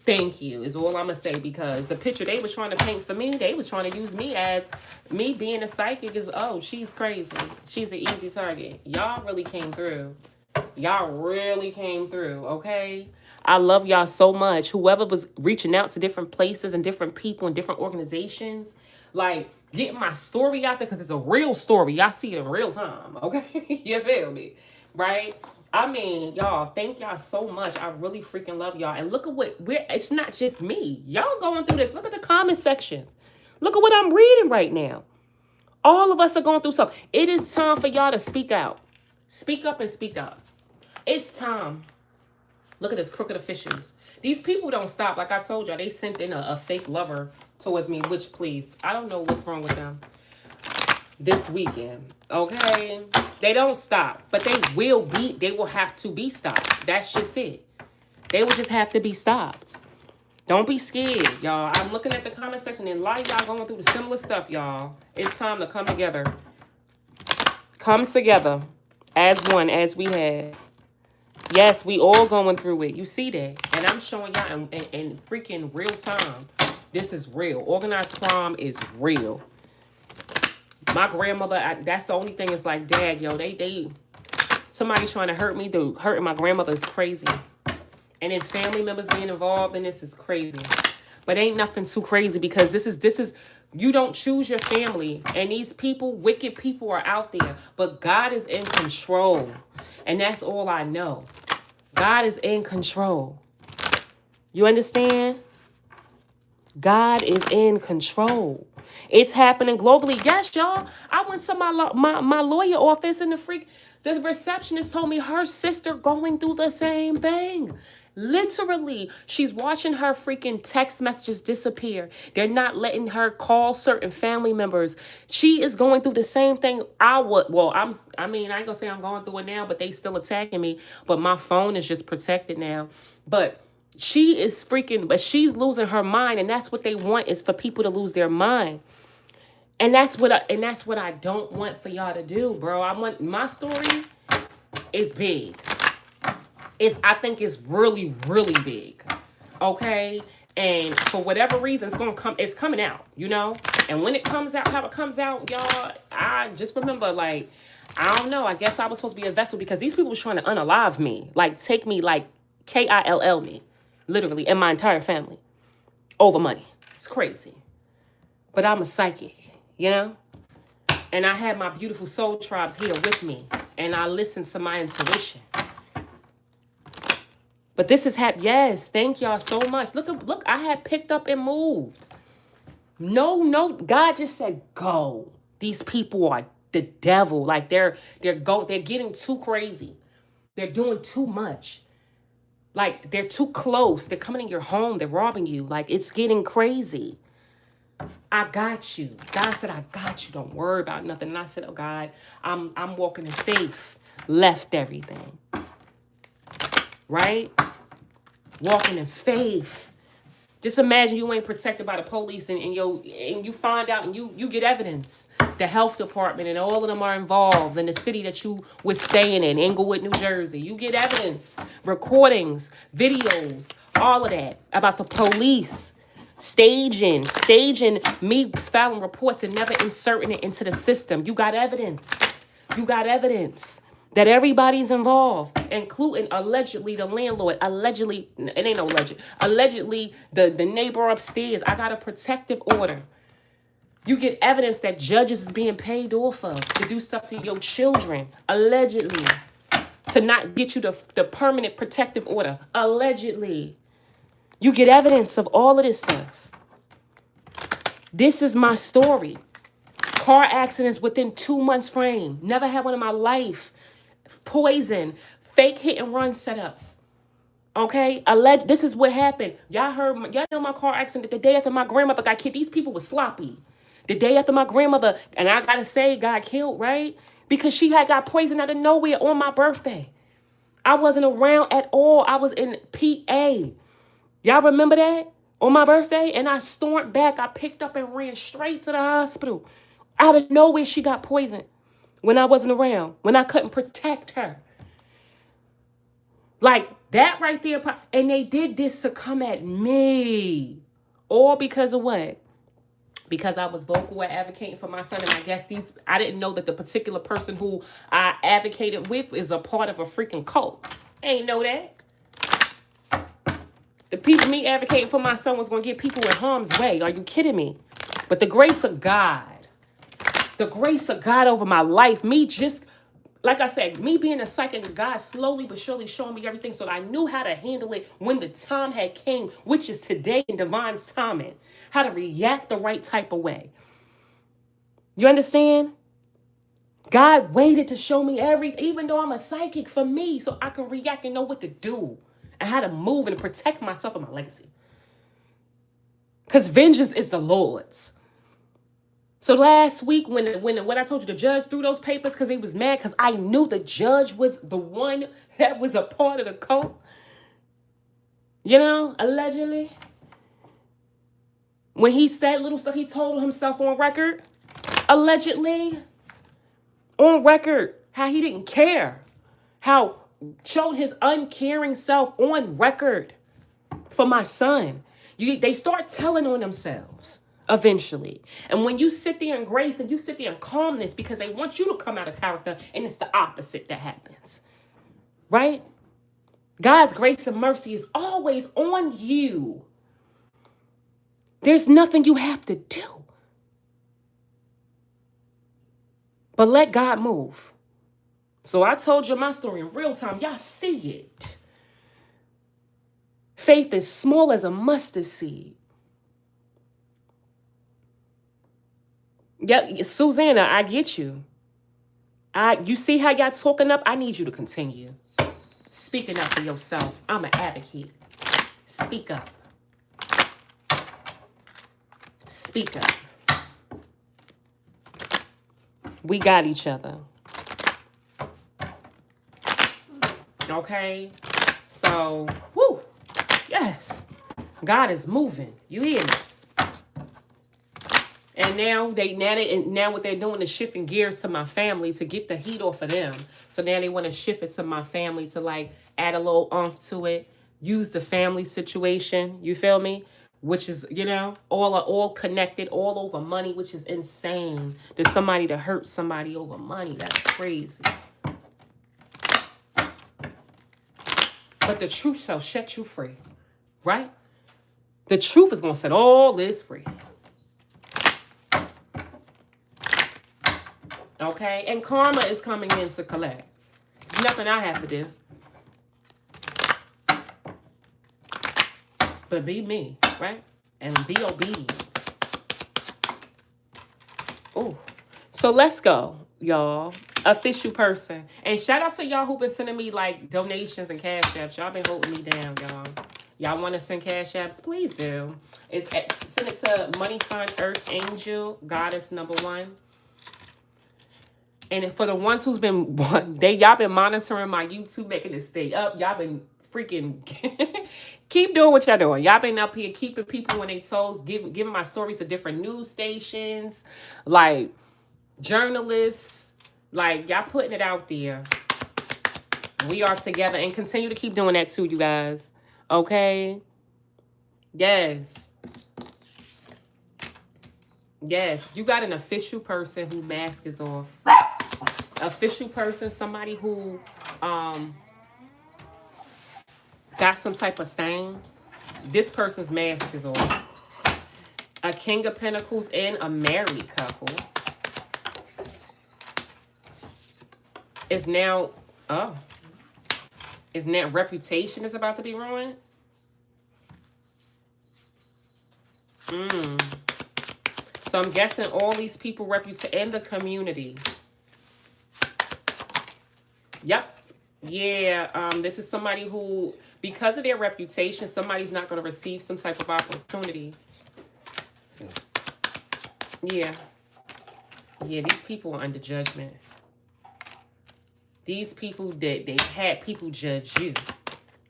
Thank you is all I'm going to say, because the picture they was trying to paint for me, they was trying to use me as me being a psychic is, oh, she's crazy. She's an easy target. Y'all really came through. Y'all really came through, okay? I love y'all so much. Whoever was reaching out to different places and different people and different organizations, like getting my story out there because it's a real story. Y'all see it in real time, okay? You feel me? Right? I mean, y'all, thank y'all so much. I really freaking love y'all. And look at it's not just me. Y'all going through this. Look at the comment section. Look at what I'm reading right now. All of us are going through something. It is time for y'all to speak out. Speak up and speak up. It's time. Look at this, crooked officials. These people don't stop. Like I told y'all, they sent in a fake lover towards me, which, please, I don't know what's wrong with them this weekend, okay? They don't stop, but they will have to be stopped. That's just it. They will just have to be stopped. Don't be scared, y'all. I'm looking at the comment section and a lot of y'all going through the similar stuff, y'all. It's time to come together. Come together as one, as we have. Yes, we all going through it. You see that. And I'm showing y'all in freaking real time. This is real. Organized crime is real. My grandmother, that's the only thing is like, dad, yo, somebody trying to hurt me, dude. Hurting my grandmother is crazy. And then family members being involved in this is crazy. But ain't nothing too crazy because this is, you don't choose your family. And these people, wicked people are out there. But God is in control. And that's all I know. God is in control. You understand? God is in control. It's happening globally. Yes, y'all. I went to my lawyer office and the receptionist told me her sister going through the same thing. Literally, she's watching her freaking text messages disappear. They're not letting her call certain family members. She is going through the same thing. I ain't gonna say I'm going through it now, but they still attacking me. But my phone is just protected now. But she's losing her mind, and that's what they want, is for people to lose their mind. And that's what I don't want for y'all to do, bro. I want my story is big. I think it's really, really big. Okay? And for whatever reason, it's coming out, you know? And when it comes out, how it comes out, y'all, I just remember, like, I don't know. I guess I was supposed to be a vessel because these people was trying to unalive me. Like, take me, like, KILL me. Literally, and my entire family. Over money. It's crazy. But I'm a psychic, you know? And I had my beautiful soul tribes here with me. And I listened to my intuition. But this is yes, thank y'all so much. Look, I had picked up and moved. No, God just said go. These people are the devil. Like they're getting too crazy. They're doing too much. Like they're too close. They're coming in your home. They're robbing you. Like it's getting crazy. I got you. God said, I got you. Don't worry about nothing. And I said, oh God, I'm walking in faith. Left everything. Right? Walking in faith. Just imagine you ain't protected by the police and you find out and you get evidence. The health department and all of them are involved in the city that you was staying in, Englewood, New Jersey. You get evidence, recordings, videos, all of that about the police staging me filing reports and never inserting it into the system. You got evidence. You got evidence that everybody's involved, including allegedly the landlord, allegedly the neighbor upstairs. I got a protective order. You get evidence that judges is being paid off of to do stuff to your children, allegedly, to not get you the permanent protective order, allegedly. You get evidence of all of this stuff. This is my story. Car accidents within 2 months frame. Never had one in my life. Poison, fake hit and run setups. Okay, this is what happened. Y'all know my car accident the day after my grandmother got killed. These people were sloppy. The day after my grandmother, and I gotta say, got killed, right? Because she had got poisoned out of nowhere on my birthday. I wasn't around at all. I was in PA. Y'all remember that? On my birthday? And I stormed back. I picked up and ran straight to the hospital. Out of nowhere, she got poisoned. When I wasn't around, when I couldn't protect her. Like that right there. And they did this to come at me. All because of what? Because I was vocal at advocating for my son. And I guess I didn't know that the particular person who I advocated with is a part of a freaking cult. I ain't know that. The piece of me advocating for my son was going to get people in harm's way. Are you kidding me? But the grace of God over my life, like I said, me being a psychic, God slowly but surely showing me everything so that I knew how to handle it when the time had came, which is today in divine timing, how to react the right type of way. You understand? God waited to show me even though I'm a psychic, for me, so I can react and know what to do and how to move and protect myself and my legacy. Because vengeance is the Lord's. So last week when I told you, the judge threw those papers because he was mad because I knew the judge was the one that was a part of the cult. You know, allegedly. When he said little stuff, he told himself on record, allegedly, on record, how he didn't care. How showed his uncaring self on record for my son. They start telling on themselves eventually. And when you sit there in grace and you sit there in calmness because they want you to come out of character, and it's the opposite that happens. Right? God's grace and mercy is always on you. There's nothing you have to do. But let God move. So I told you my story in real time. Y'all see it. Faith is small as a mustard seed. Yeah, Susanna, I get you. You see how y'all talking up? I need you to continue. Speaking up for yourself. I'm an advocate. Speak up. Speak up. We got each other. Okay? So, whoo. Yes. God is moving. You hear me? And now what they're doing is shifting gears to my family to get the heat off of them. So now they want to shift it to my family to like add a little oomph to it. Use the family situation. You feel me? Which is, all connected, all over money, which is insane. There's somebody to hurt somebody over money. That's crazy. But the truth shall set you free. Right? The truth is going to set all this free. Okay? And karma is coming in to collect. There's nothing I have to do. But be me, right? And be obedient. Ooh. So let's go, y'all. Official person. And shout out to y'all who've been sending me like donations and cash apps. Y'all been holding me down, y'all. Y'all want to send cash apps? Please do. Send it to money sign Earth Angel, Goddess #1. And for the ones who's been, y'all been monitoring my YouTube, making it stay up. Y'all been freaking keep doing what y'all doing. Y'all been up here keeping people on their toes, giving my stories to different news stations, like journalists, like y'all putting it out there. We are together and continue to keep doing that too, you guys. Okay? Yes. Yes. You got an official person who mask is off. Official person, somebody who got some type of stain. This person's mask is off. A King of Pentacles and a married couple is now, reputation is about to be ruined. So I'm guessing all these people in the community. Yep. Yeah, this is somebody who, because of their reputation, somebody's not going to receive some type of opportunity. Yeah. Yeah, these people are under judgment. These people, they had people judge you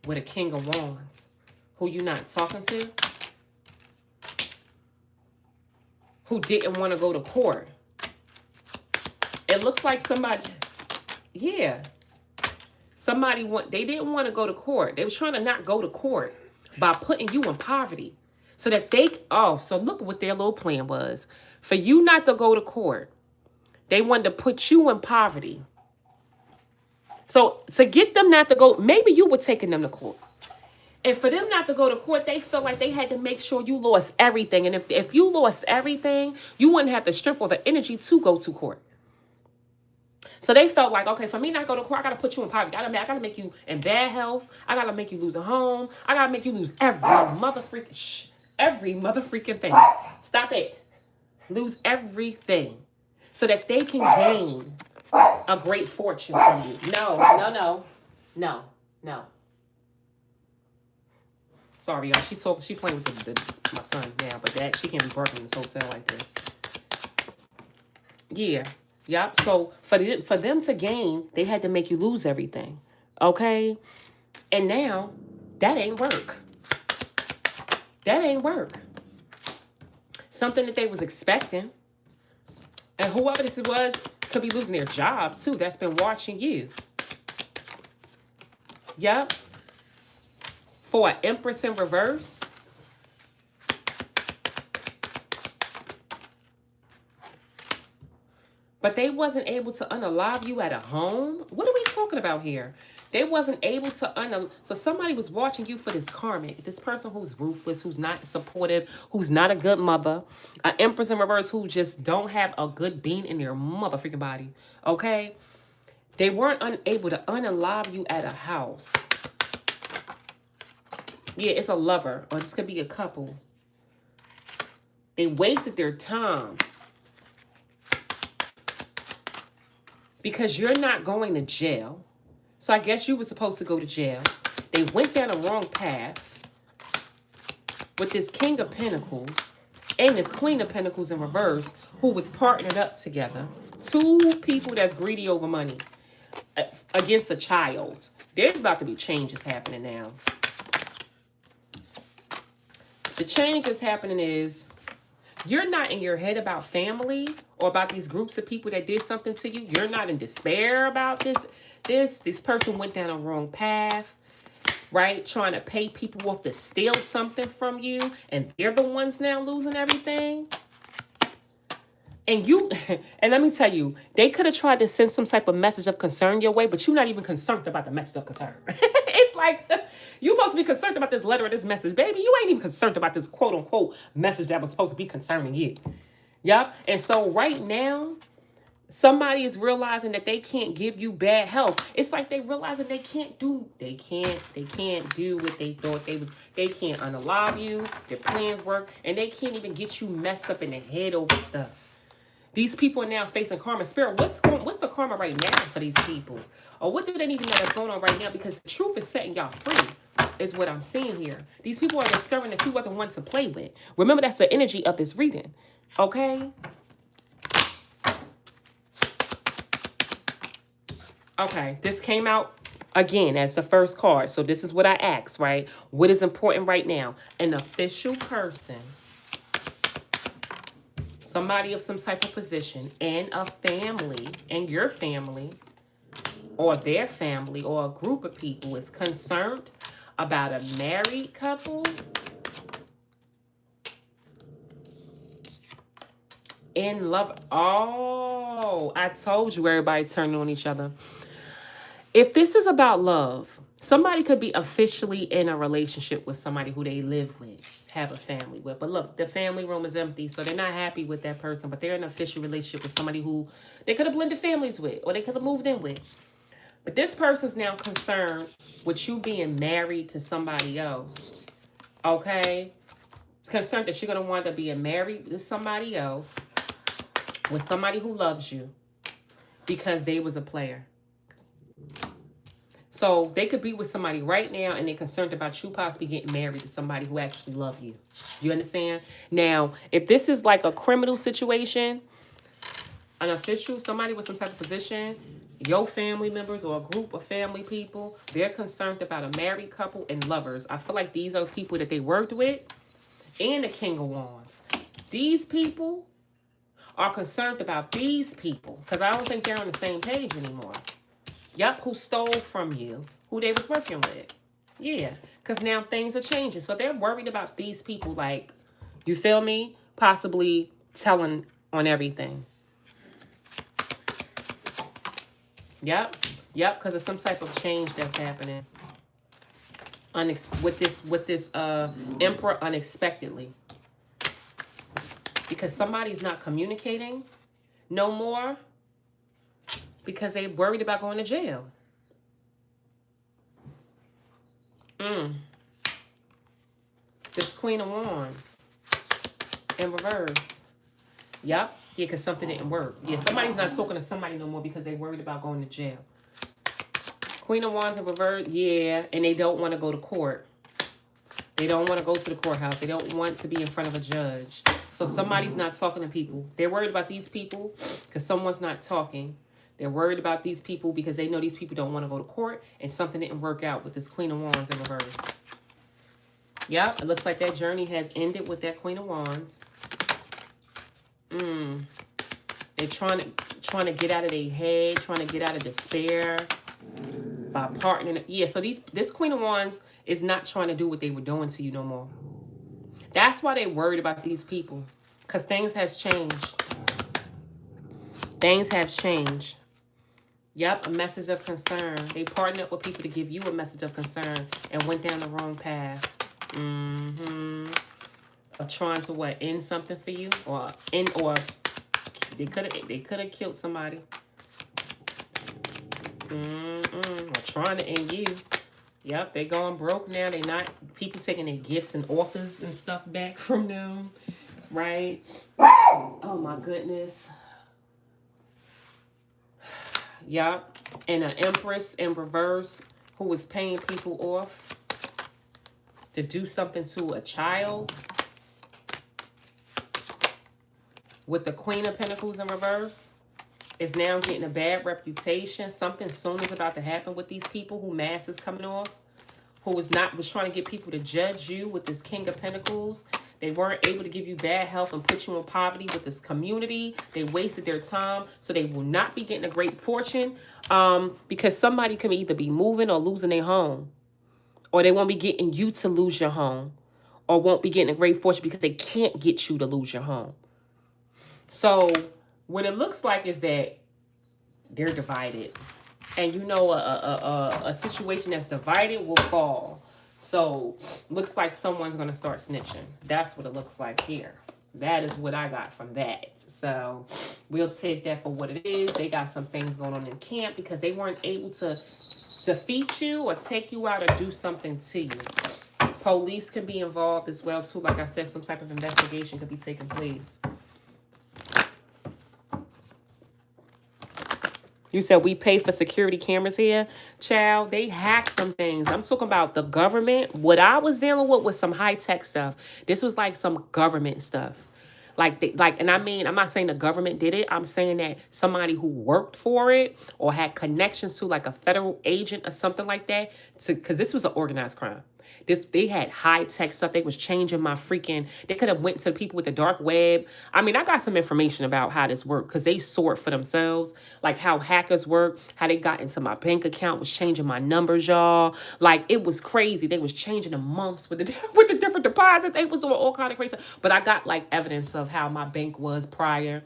with a King of Wands. Who you not talking to? Who didn't want to go to court. It looks like somebody, yeah. They didn't want to go to court. They was trying to not go to court by putting you in poverty. So that so look what their little plan was. For you not to go to court, they wanted to put you in poverty. So to get them not to go, maybe you were taking them to court. And for them not to go to court, they felt like they had to make sure you lost everything. And if you lost everything, you wouldn't have the strength or the energy to go to court. So they felt like, okay, for me not to go to court, I got to put you in poverty. I got to make you in bad health. I got to make you lose a home. I got to make you lose every motherfreaking thing. Stop it. Lose everything. So that they can gain a great fortune from you. No. Sorry, y'all. She playing with my son now, but she can't be working in this hotel like this. Yeah. Yep. So for them to gain, they had to make you lose everything. Okay? And now, that ain't work. That ain't work. Something that they was expecting. And whoever this was could be losing their job, too. That's been watching you. Yep. For an Empress in reverse. But they wasn't able to unalive you at a home. What are we talking about here? They wasn't able to so somebody was watching you for this karmic. This person who's ruthless, who's not supportive, who's not a good mother. An Empress in reverse who just don't have a good being in their mother freaking body. Okay? They weren't unable to unalive you at a house. Yeah, it's a lover. Or this could be a couple. They wasted their time. Because you're not going to jail. So I guess you were supposed to go to jail. They went down the wrong path with this King of Pentacles and this Queen of Pentacles in reverse who was partnered up together. Two people that's greedy over money against a child. There's about to be changes happening now. The change that's happening is you're not in your head about family or about these groups of people that did something to you. You're not in despair about this. This person went down a wrong path, right? Trying to pay people off to steal something from you. And they're the ones now losing everything. And and let me tell you, they could have tried to send some type of message of concern your way, but you're not even concerned about the message of concern. It's like, you must be concerned about this letter or this message. Baby, you ain't even concerned about this quote unquote message that was supposed to be concerning you. Yep. And so right now, somebody is realizing that they can't give you bad health. It's like they realizing they can't do what they thought they can't unalive you, their plans work, and they can't even get you messed up in the head over stuff. These people are now facing karma. Spirit, what's the karma right now for these people? Or what do they need to know that's going on right now? Because the truth is setting y'all free, is what I'm seeing here. These people are discovering that you wasn't one to play with. Remember, that's the energy of this reading. Okay? Okay, this came out again as the first card. So this is what I asked, right? What is important right now? An official person. Somebody of some type of position and a family and your family or their family or a group of people is concerned about a married couple in love. Oh, I told you everybody turned on each other. If this is about love, somebody could be officially in a relationship with somebody who they live with, have a family with. But look, the family room is empty, so they're not happy with that person. But they're in an official relationship with somebody who they could have blended families with or they could have moved in with. But this person's now concerned with you being married to somebody else. Okay? It's concerned that you're going to wind up being married to somebody else with somebody who loves you because they was a player. So they could be with somebody right now and they're concerned about you possibly getting married to somebody who actually loves you. You understand? Now, if this is like a criminal situation, an official, somebody with some type of position, your family members or a group of family people, they're concerned about a married couple and lovers. I feel like these are people that they worked with and the King of Wands. These people are concerned about these people because I don't think they're on the same page anymore. Yep, who stole from you, who they was working with. Yeah, because now things are changing. So they're worried about these people, like, you feel me? Possibly telling on everything. Yep, because of some type of change that's happening. With this Emperor unexpectedly. Because somebody's not communicating no more. Because they worried about going to jail. This Queen of Wands in reverse. Yep. Yeah, because something didn't work. Yeah, somebody's not talking to somebody no more because they worried about going to jail. Queen of Wands in reverse. Yeah, and they don't want to go to court. They don't want to go to the courthouse. They don't want to be in front of a judge. So somebody's not talking to people. They're worried about these people because someone's not talking. They're worried about these people because they know these people don't want to go to court and something didn't work out with this Queen of Wands in reverse. Yep, it looks like that journey has ended with that Queen of Wands. They're trying to get out of their head, trying to get out of despair by partnering. Yeah, so this Queen of Wands is not trying to do what they were doing to you no more. That's why they're worried about these people. Because things has changed. Things have changed. Yep, a message of concern. They partnered up with people to give you a message of concern and went down the wrong path. Of trying to what? End something for you? Or they could have killed somebody. Or trying to end you. Yep, they going broke now. They not people taking their gifts and offers and stuff back from them. Right? Oh my goodness. Yep. And an Empress in reverse who was paying people off to do something to a child. With the Queen of Pentacles in reverse. Is now getting a bad reputation. Something soon is about to happen with these people who mask is coming off. Who was trying to get people to judge you with this King of Pentacles. They weren't able to give you bad health and put you in poverty with this community. They wasted their time. So they will not be getting a great fortune. Because somebody can either be moving or losing their home. Or they won't be getting you to lose your home. Or won't be getting a great fortune because they can't get you to lose your home. So what it looks like is that they're divided. And you know a situation that's divided will fall. So looks like someone's going to start snitching. That's what it looks like here. That is what I got from that. So we'll take that for what it is. They got some things going on in camp because they weren't able to defeat you or take you out or do something to you. Police can be involved as well too. Like I said, some type of investigation could be taking place. You said we pay for security cameras here. Child, they hacked them things. I'm talking about the government. What I was dealing with was some high-tech stuff. This was like some government stuff. And I mean, I'm not saying the government did it. I'm saying that somebody who worked for it or had connections to like a federal agent or something like that. Because this was an organized crime. They had high-tech stuff. They was changing my freaking... They could have went to people with the dark web. I mean, I got some information about how this worked because they saw it for themselves. Like how hackers work, how they got into my bank account, was changing my numbers, y'all. Like, it was crazy. They was changing the months with the different deposits. They was doing all kind of crazy stuff. But I got, like, evidence of how my bank was prior...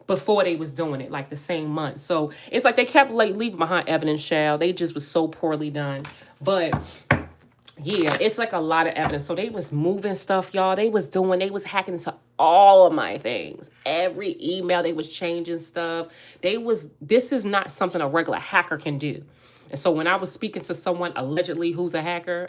before they was doing it, like the same month. So it's like they kept like leaving behind evidence, child. They just was so poorly done. But... yeah, it's like a lot of evidence. So they was moving stuff, y'all. They was hacking into all of my things. Every email, they was changing stuff. This is not something a regular hacker can do. And so when I was speaking to someone allegedly who's a hacker,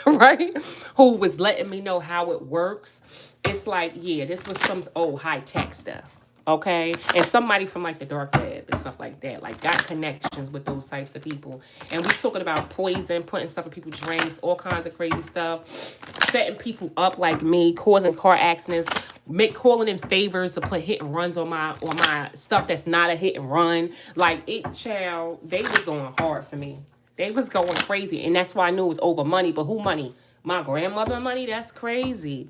right, who was letting me know how it works, it's like, yeah, this was some old high-tech stuff. Okay, and somebody from like the dark web and stuff like that, like got connections with those types of people. And we talking about poison, putting stuff in people's drinks, all kinds of crazy stuff, setting people up like me, causing car accidents, calling in favors to put hit and runs on my stuff that's not a hit and run. Like child, they was going hard for me. They was going crazy, and that's why I knew it was over money. But who money? My grandmother money? That's crazy.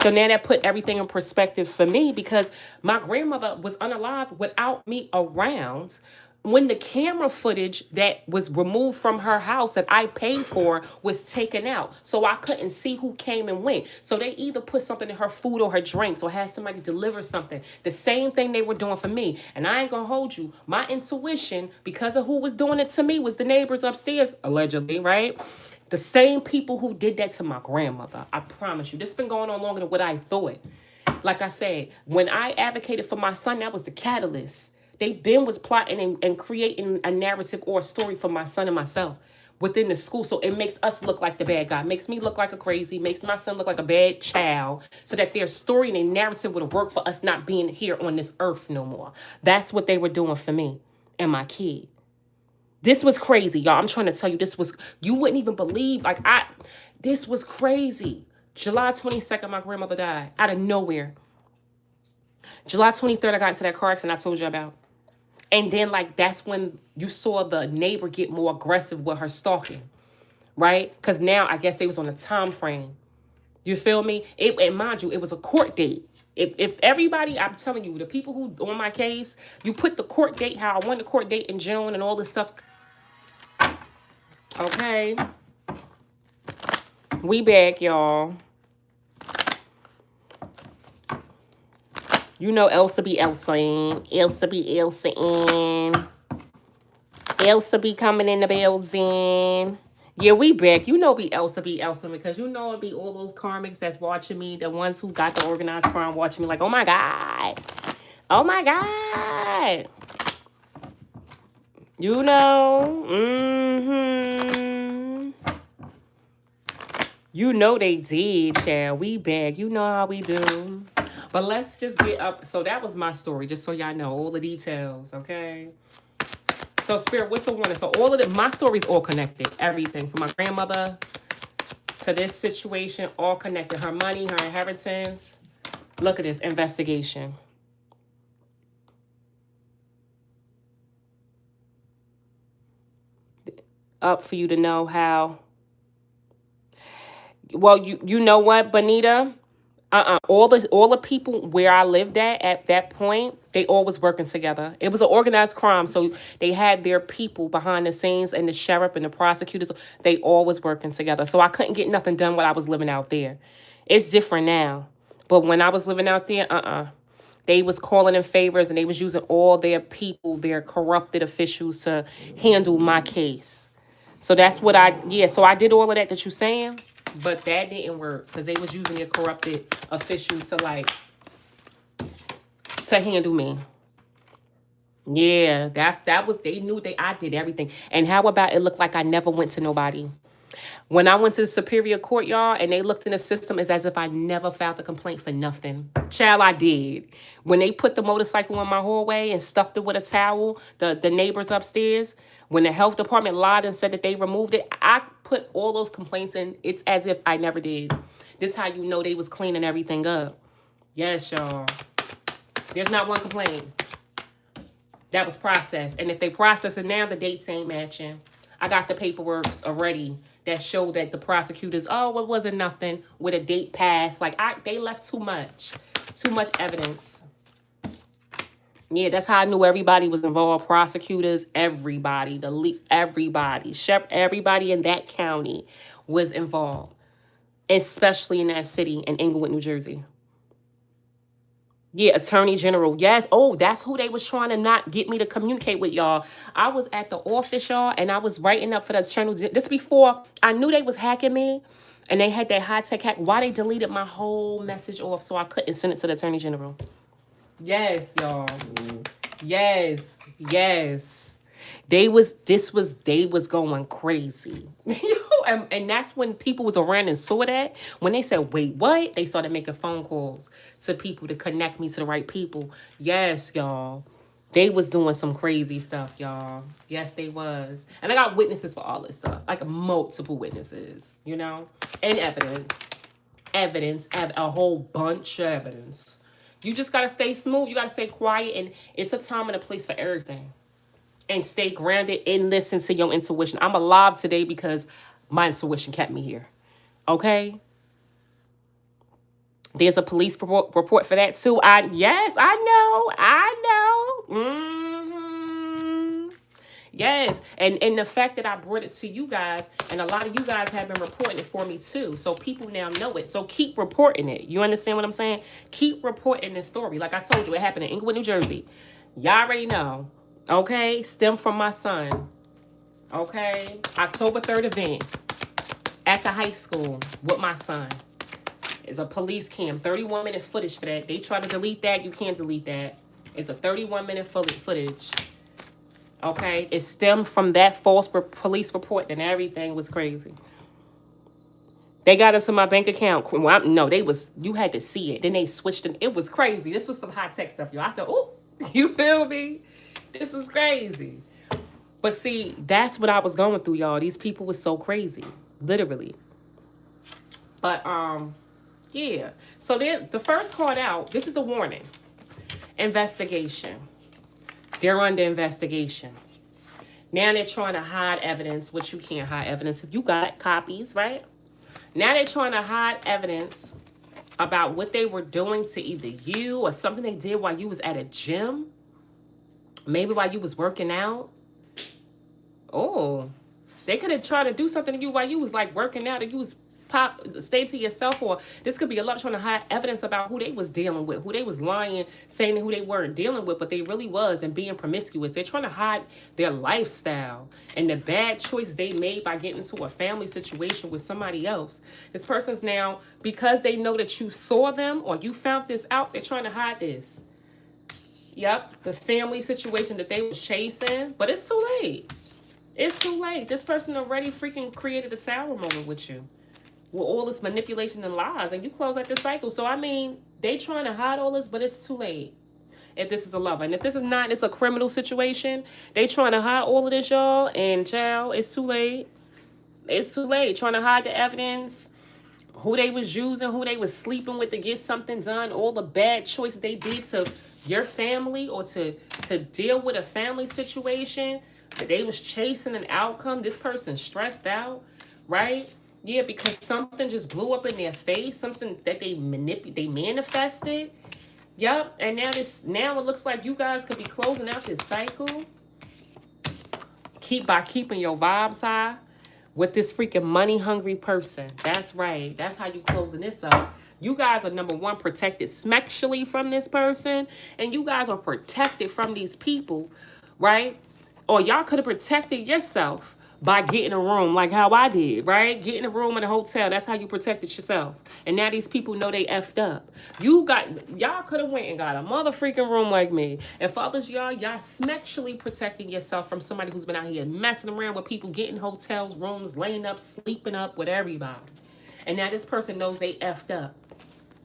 So now that put everything in perspective for me because my grandmother was unalive without me around when the camera footage that was removed from her house that I paid for was taken out. So I couldn't see who came and went. So they either put something in her food or her drinks or had somebody deliver something. The same thing they were doing for me. And I ain't gonna hold you. My intuition, because of who was doing it to me, was the neighbors upstairs, allegedly, right? The same people who did that to my grandmother. I promise you. This has been going on longer than what I thought. Like I said, when I advocated for my son, that was the catalyst. They been was plotting and creating a narrative or a story for my son and myself within the school. So it makes us look like the bad guy. Makes me look like a crazy. Makes my son look like a bad child. So that their story and their narrative would work for us not being here on this earth no more. That's what they were doing for me and my kid. This was crazy, y'all. I'm trying to tell you, you wouldn't even believe, this was crazy. July 22nd, my grandmother died out of nowhere. July 23rd, I got into that car accident I told you about. And then, that's when you saw the neighbor get more aggressive with her stalking, right? Because now, I guess they was on a time frame. You feel me? And mind you, it was a court date. If everybody, I'm telling you, the people who on my case, you put the court date, how I won the court date in June and all this stuff. Okay. We back, y'all. You know Elsa be Elsa in. Elsa be Elsa in. Elsa be coming in the building. Yeah, we back. You know be Elsa because you know it be all those karmics that's watching me, the ones who got the organized crime watching me like, oh my God. Oh my God. You know. You know they did, child. We back. You know how we do. But let's just get up. So that was my story, just so y'all know all the details, okay? So, Spirit, what's the warning? So all of my story's all connected. Everything from my grandmother to this situation, all connected. Her money, her inheritance. Look at this investigation. Up for you to know how. Well, you know what, Bonita? All the people where I lived at that point, they all was working together. It was an organized crime, so they had their people behind the scenes, and the sheriff and the prosecutors, they all was working together. So I couldn't get nothing done while I was living out there. It's different now, but when I was living out there, they was calling in favors, and they was using all their people, their corrupted officials, to handle my case. So that's what so I did all of that you saying. But that didn't work because they was using their corrupted officials to handle me. Yeah, they knew I did everything. And how about it looked like I never went to nobody? When I went to the Superior Court, y'all, and they looked in the system, it's as if I never filed a complaint for nothing. Child, I did. When they put the motorcycle in my hallway and stuffed it with a towel, the neighbors upstairs, when the health department lied and said that they removed it, I put all those complaints in. It's as if I never did. This is how you know they was cleaning everything up. Yes, y'all. There's not one complaint that was processed. And if they process it now, the dates ain't matching. I got the paperwork already that showed that the prosecutors, it wasn't nothing with a date passed. Like, they left too much evidence. Yeah, that's how I knew everybody was involved. Prosecutors, everybody, everybody, everybody in that county was involved, especially in that city in Englewood, New Jersey. Yeah, Attorney General. Yes. Oh, that's who they was trying to not get me to communicate with, y'all. I was at the office, y'all, and I was writing up for the Attorney. This before I knew they was hacking me, and they had that high-tech hack. Why they deleted my whole message off so I couldn't send it to the Attorney General. Yes, y'all. Yes. They was going crazy. And that's when people was around and saw that. When they said, wait, what? They started making phone calls to people to connect me to the right people. Yes, y'all. They was doing some crazy stuff, y'all. Yes, they was. And I got witnesses for all this stuff. Like multiple witnesses, and evidence. A whole bunch of evidence. You just got to stay smooth. You got to stay quiet. And it's a time and a place for everything. And stay grounded and listen to your intuition. I'm alive today because my intuition kept me here. Okay? There's a police report for that too. Yes, I know. Yes. And the fact that I brought it to you guys, and a lot of you guys have been reporting it for me too. So people now know it. So keep reporting it. You understand what I'm saying? Keep reporting this story. Like I told you, it happened in Englewood, New Jersey. Y'all already know. Okay? Stem from my son. Okay? October 3rd event at the high school with my son. It's a police cam. 31-minute footage for that. They try to delete that. You can't delete that. It's a 31-minute footage. Okay? It stemmed from that false police report, and everything was crazy. They got into my bank account. Well, you had to see it. Then they switched it. It was crazy. This was some high-tech stuff, y'all. I said, oh, you feel me? This was crazy. But see, that's what I was going through, y'all. These people was so crazy. Literally. But, yeah. So then the first card out, this is the warning. Investigation. They're under investigation. Now they're trying to hide evidence, which you can't hide evidence if you got copies, right? Now they're trying to hide evidence about what they were doing to either you or something they did while you was at a gym. Maybe while you was working out. Oh, they could have tried to do something to you while you was like working out and you was stay to yourself, or this could be a lot trying to hide evidence about who they was dealing with, who they was lying, saying who they weren't dealing with, but they really was, and being promiscuous. They're trying to hide their lifestyle and the bad choice they made by getting into a family situation with somebody else. This person's now, because they know that you saw them or you found this out, they're trying to hide this. Yep, the family situation that they was chasing, but it's too late. It's too late. This person already freaking created a tower moment with you, with all this manipulation and lies, and you close out the cycle. So I mean, they trying to hide all this, but it's too late. If this is a lover, and if this is not, it's a criminal situation. They trying to hide all of this, y'all, and child, it's too late. It's too late. Trying to hide the evidence, who they was using, who they was sleeping with to get something done, all the bad choices they did to your family or to deal with a family situation. That they was chasing an outcome. This person stressed out, right? Yeah, because something just blew up in their face, something that they manifested. Yep, and now it looks like you guys could be closing out this cycle. By keeping your vibes high with this freaking money hungry person. That's right. That's how you closing this up. You guys are, number one, protected sexually from this person, and you guys are protected from these people, right? Or y'all could have protected yourself by getting a room like how I did, right? Getting a room in a hotel. That's how you protected yourself. And now these people know they effed up. Y'all could have went and got a mother freaking room like me. And for others, y'all sexually protecting yourself from somebody who's been out here messing around with people, getting hotels, rooms, laying up, sleeping up with everybody. And now this person knows they effed up.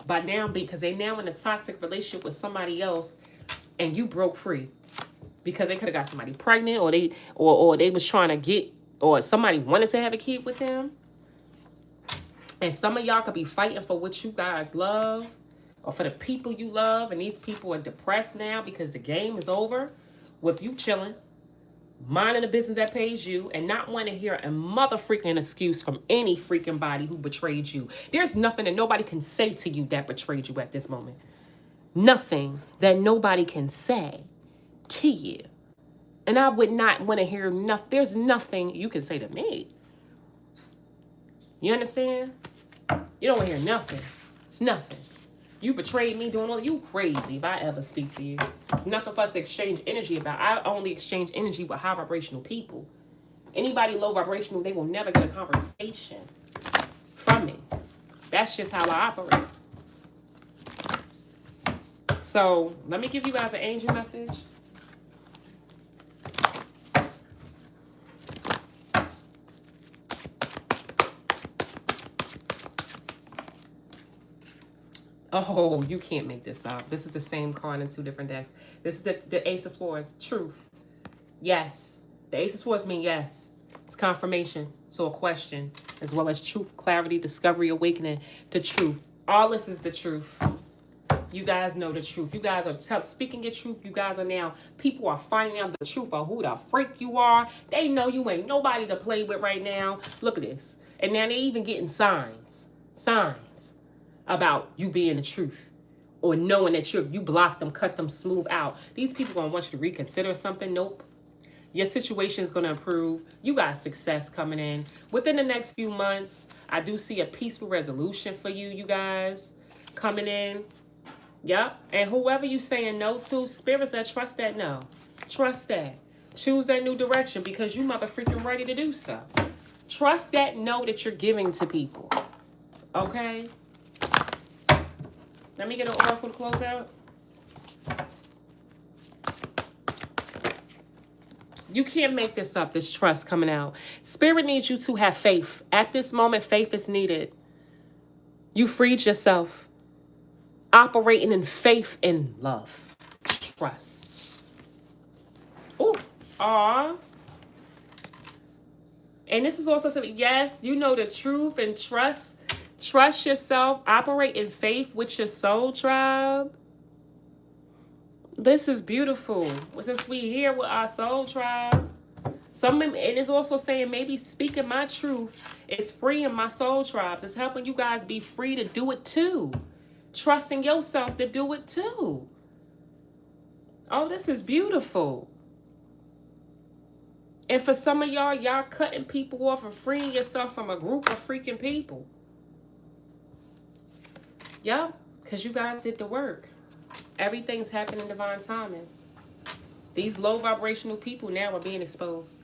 By now, because they now in a toxic relationship with somebody else, and you broke free. Because they could have got somebody pregnant, or they was trying to get, or somebody wanted to have a kid with them. And some of y'all could be fighting for what you guys love, or for the people you love, and these people are depressed now because the game is over with you chilling, minding the business that pays you, and not wanting to hear a mother freaking excuse from any freaking body who betrayed you. There's nothing that nobody can say to you that betrayed you at this moment. Nothing that nobody can say to you. And I would not want to hear nothing. There's nothing you can say to me. You understand? You don't want to hear nothing. It's nothing. You betrayed me doing all. You crazy if I ever speak to you. It's nothing for us to exchange energy about. I only exchange energy with high vibrational people. Anybody low vibrational, they will never get a conversation from me. That's just how I operate. So let me give you guys an angel message. Oh, you can't make this up. This is the same card in two different decks. This is the Ace of Swords. Truth. Yes. The Ace of Swords mean yes. It's confirmation. So a question. As well as truth, clarity, discovery, awakening to truth. All this is the truth. You guys know the truth. You guys are speaking your truth. You guys are now, people are finding out the truth of who the freak you are. They know you ain't nobody to play with right now. Look at this. And now they even getting signs about you being the truth, or knowing that you block them, cut them smooth out. These people gonna want you to reconsider something. Nope. Your situation is gonna improve. You got success coming in within the next few months. I do see a peaceful resolution for you guys coming in. Yep. And whoever you saying no to, spirits that trust that no. Trust that. Choose that new direction because you mother freaking ready to do so. Trust that no that you're giving to people. Okay? Let me get an oracle to close out. You can't make this up, this trust coming out. Spirit needs you to have faith. At this moment, faith is needed. You freed yourself. Operating in faith and love. Trust. Ooh. Aw. And this is also something, yes, you know the truth and trust. Trust yourself. Operate in faith with your soul tribe. This is beautiful. Since we here with our soul tribe. And it's also saying maybe speaking my truth is freeing my soul tribes. It's helping you guys be free to do it too. trusting yourself to do it too. Oh, this is beautiful. And for some of y'all cutting people off and freeing yourself from a group of freaking people. Yep, because you guys did the work. Everything's happening in divine timing. These low vibrational people now are being exposed.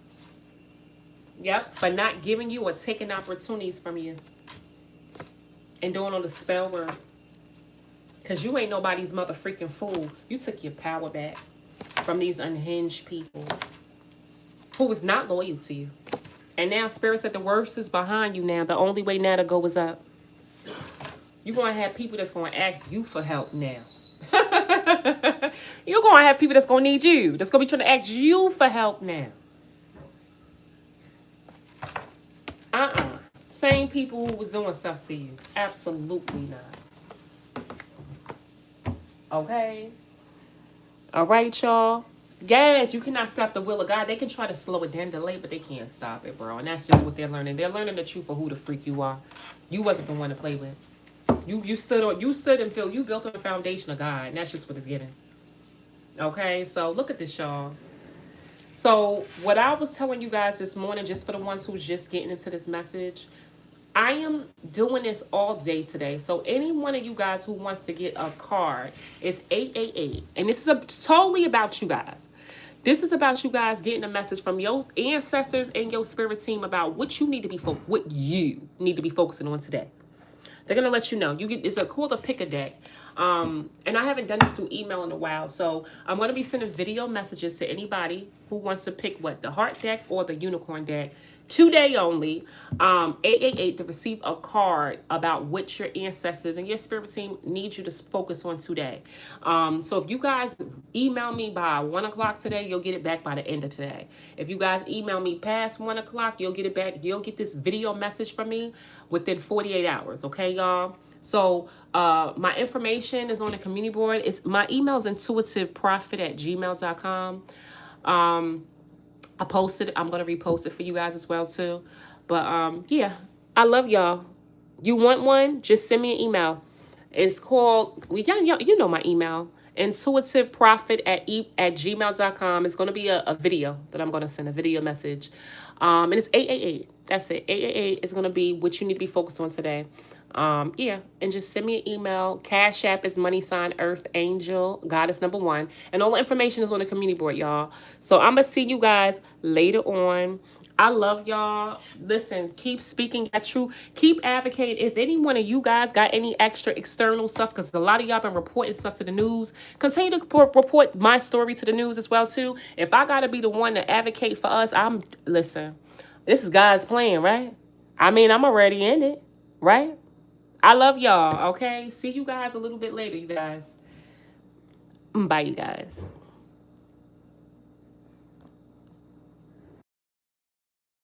Yep, for not giving you or taking opportunities from you. And doing all the spell work. Because you ain't nobody's mother freaking fool. You took your power back from these unhinged people who was not loyal to you. And now Spirit said the worst is behind you now. The only way now to go is up. You're going to have people that's going to ask you for help now. You're going to have people that's going to need you. That's going to be trying to ask you for help now. Same people who was doing stuff to you. Absolutely not. Okay? All right, y'all. Yes, you cannot stop the will of God. They can try to slow it down, delay, but they can't stop it, bro. And that's just what they're learning. They're learning the truth of who the freak you are. You wasn't the one to play with. You stood and feel you built on the foundation of God, and that's just what it's getting. Okay, so look at this, y'all. So what I was telling you guys this morning, just for the ones who's just getting into this message, I am doing this all day today. So any one of you guys who wants to get a card, it's 888. And this is totally about you guys. This is about you guys getting a message from your ancestors and your spirit team about what you need to be focusing on today. They're gonna let you know. It's called a pick a deck. And I haven't done this through email in a while, so I'm gonna be sending video messages to anybody who wants to pick the heart deck or the unicorn deck. Today only, 888 to receive a card about what your ancestors and your spirit team need you to focus on today. So if you guys email me by 1 o'clock today, you'll get it back by the end of today. If you guys email me past 1 o'clock, you'll get it back. You'll get this video message from me within 48 hours. Okay, y'all? So my information is on the community board. My email is intuitiveprophet@gmail.com. I posted it. I'm going to repost it for you guys as well, too. But, yeah, I love y'all. You want one? Just send me an email. It's called, you know my email, intuitiveprophet@gmail.com. It's going to be a video that I'm going to send, a video message. And it's 888. That's it. 888 is going to be what you need to be focused on today. Yeah, and just send me an email. Cash App is #Earth Angel, Goddess #1. And all the information is on the community board, y'all. So I'm going to see you guys later on. I love y'all. Listen, keep speaking that truth. Keep advocating. If any one of you guys got any extra external stuff, because a lot of y'all been reporting stuff to the news, continue to report my story to the news as well, too. If I got to be the one to advocate for us, listen, this is God's plan, right? I mean, I'm already in it, right? I love y'all, okay? See you guys a little bit later, you guys. Bye, you guys.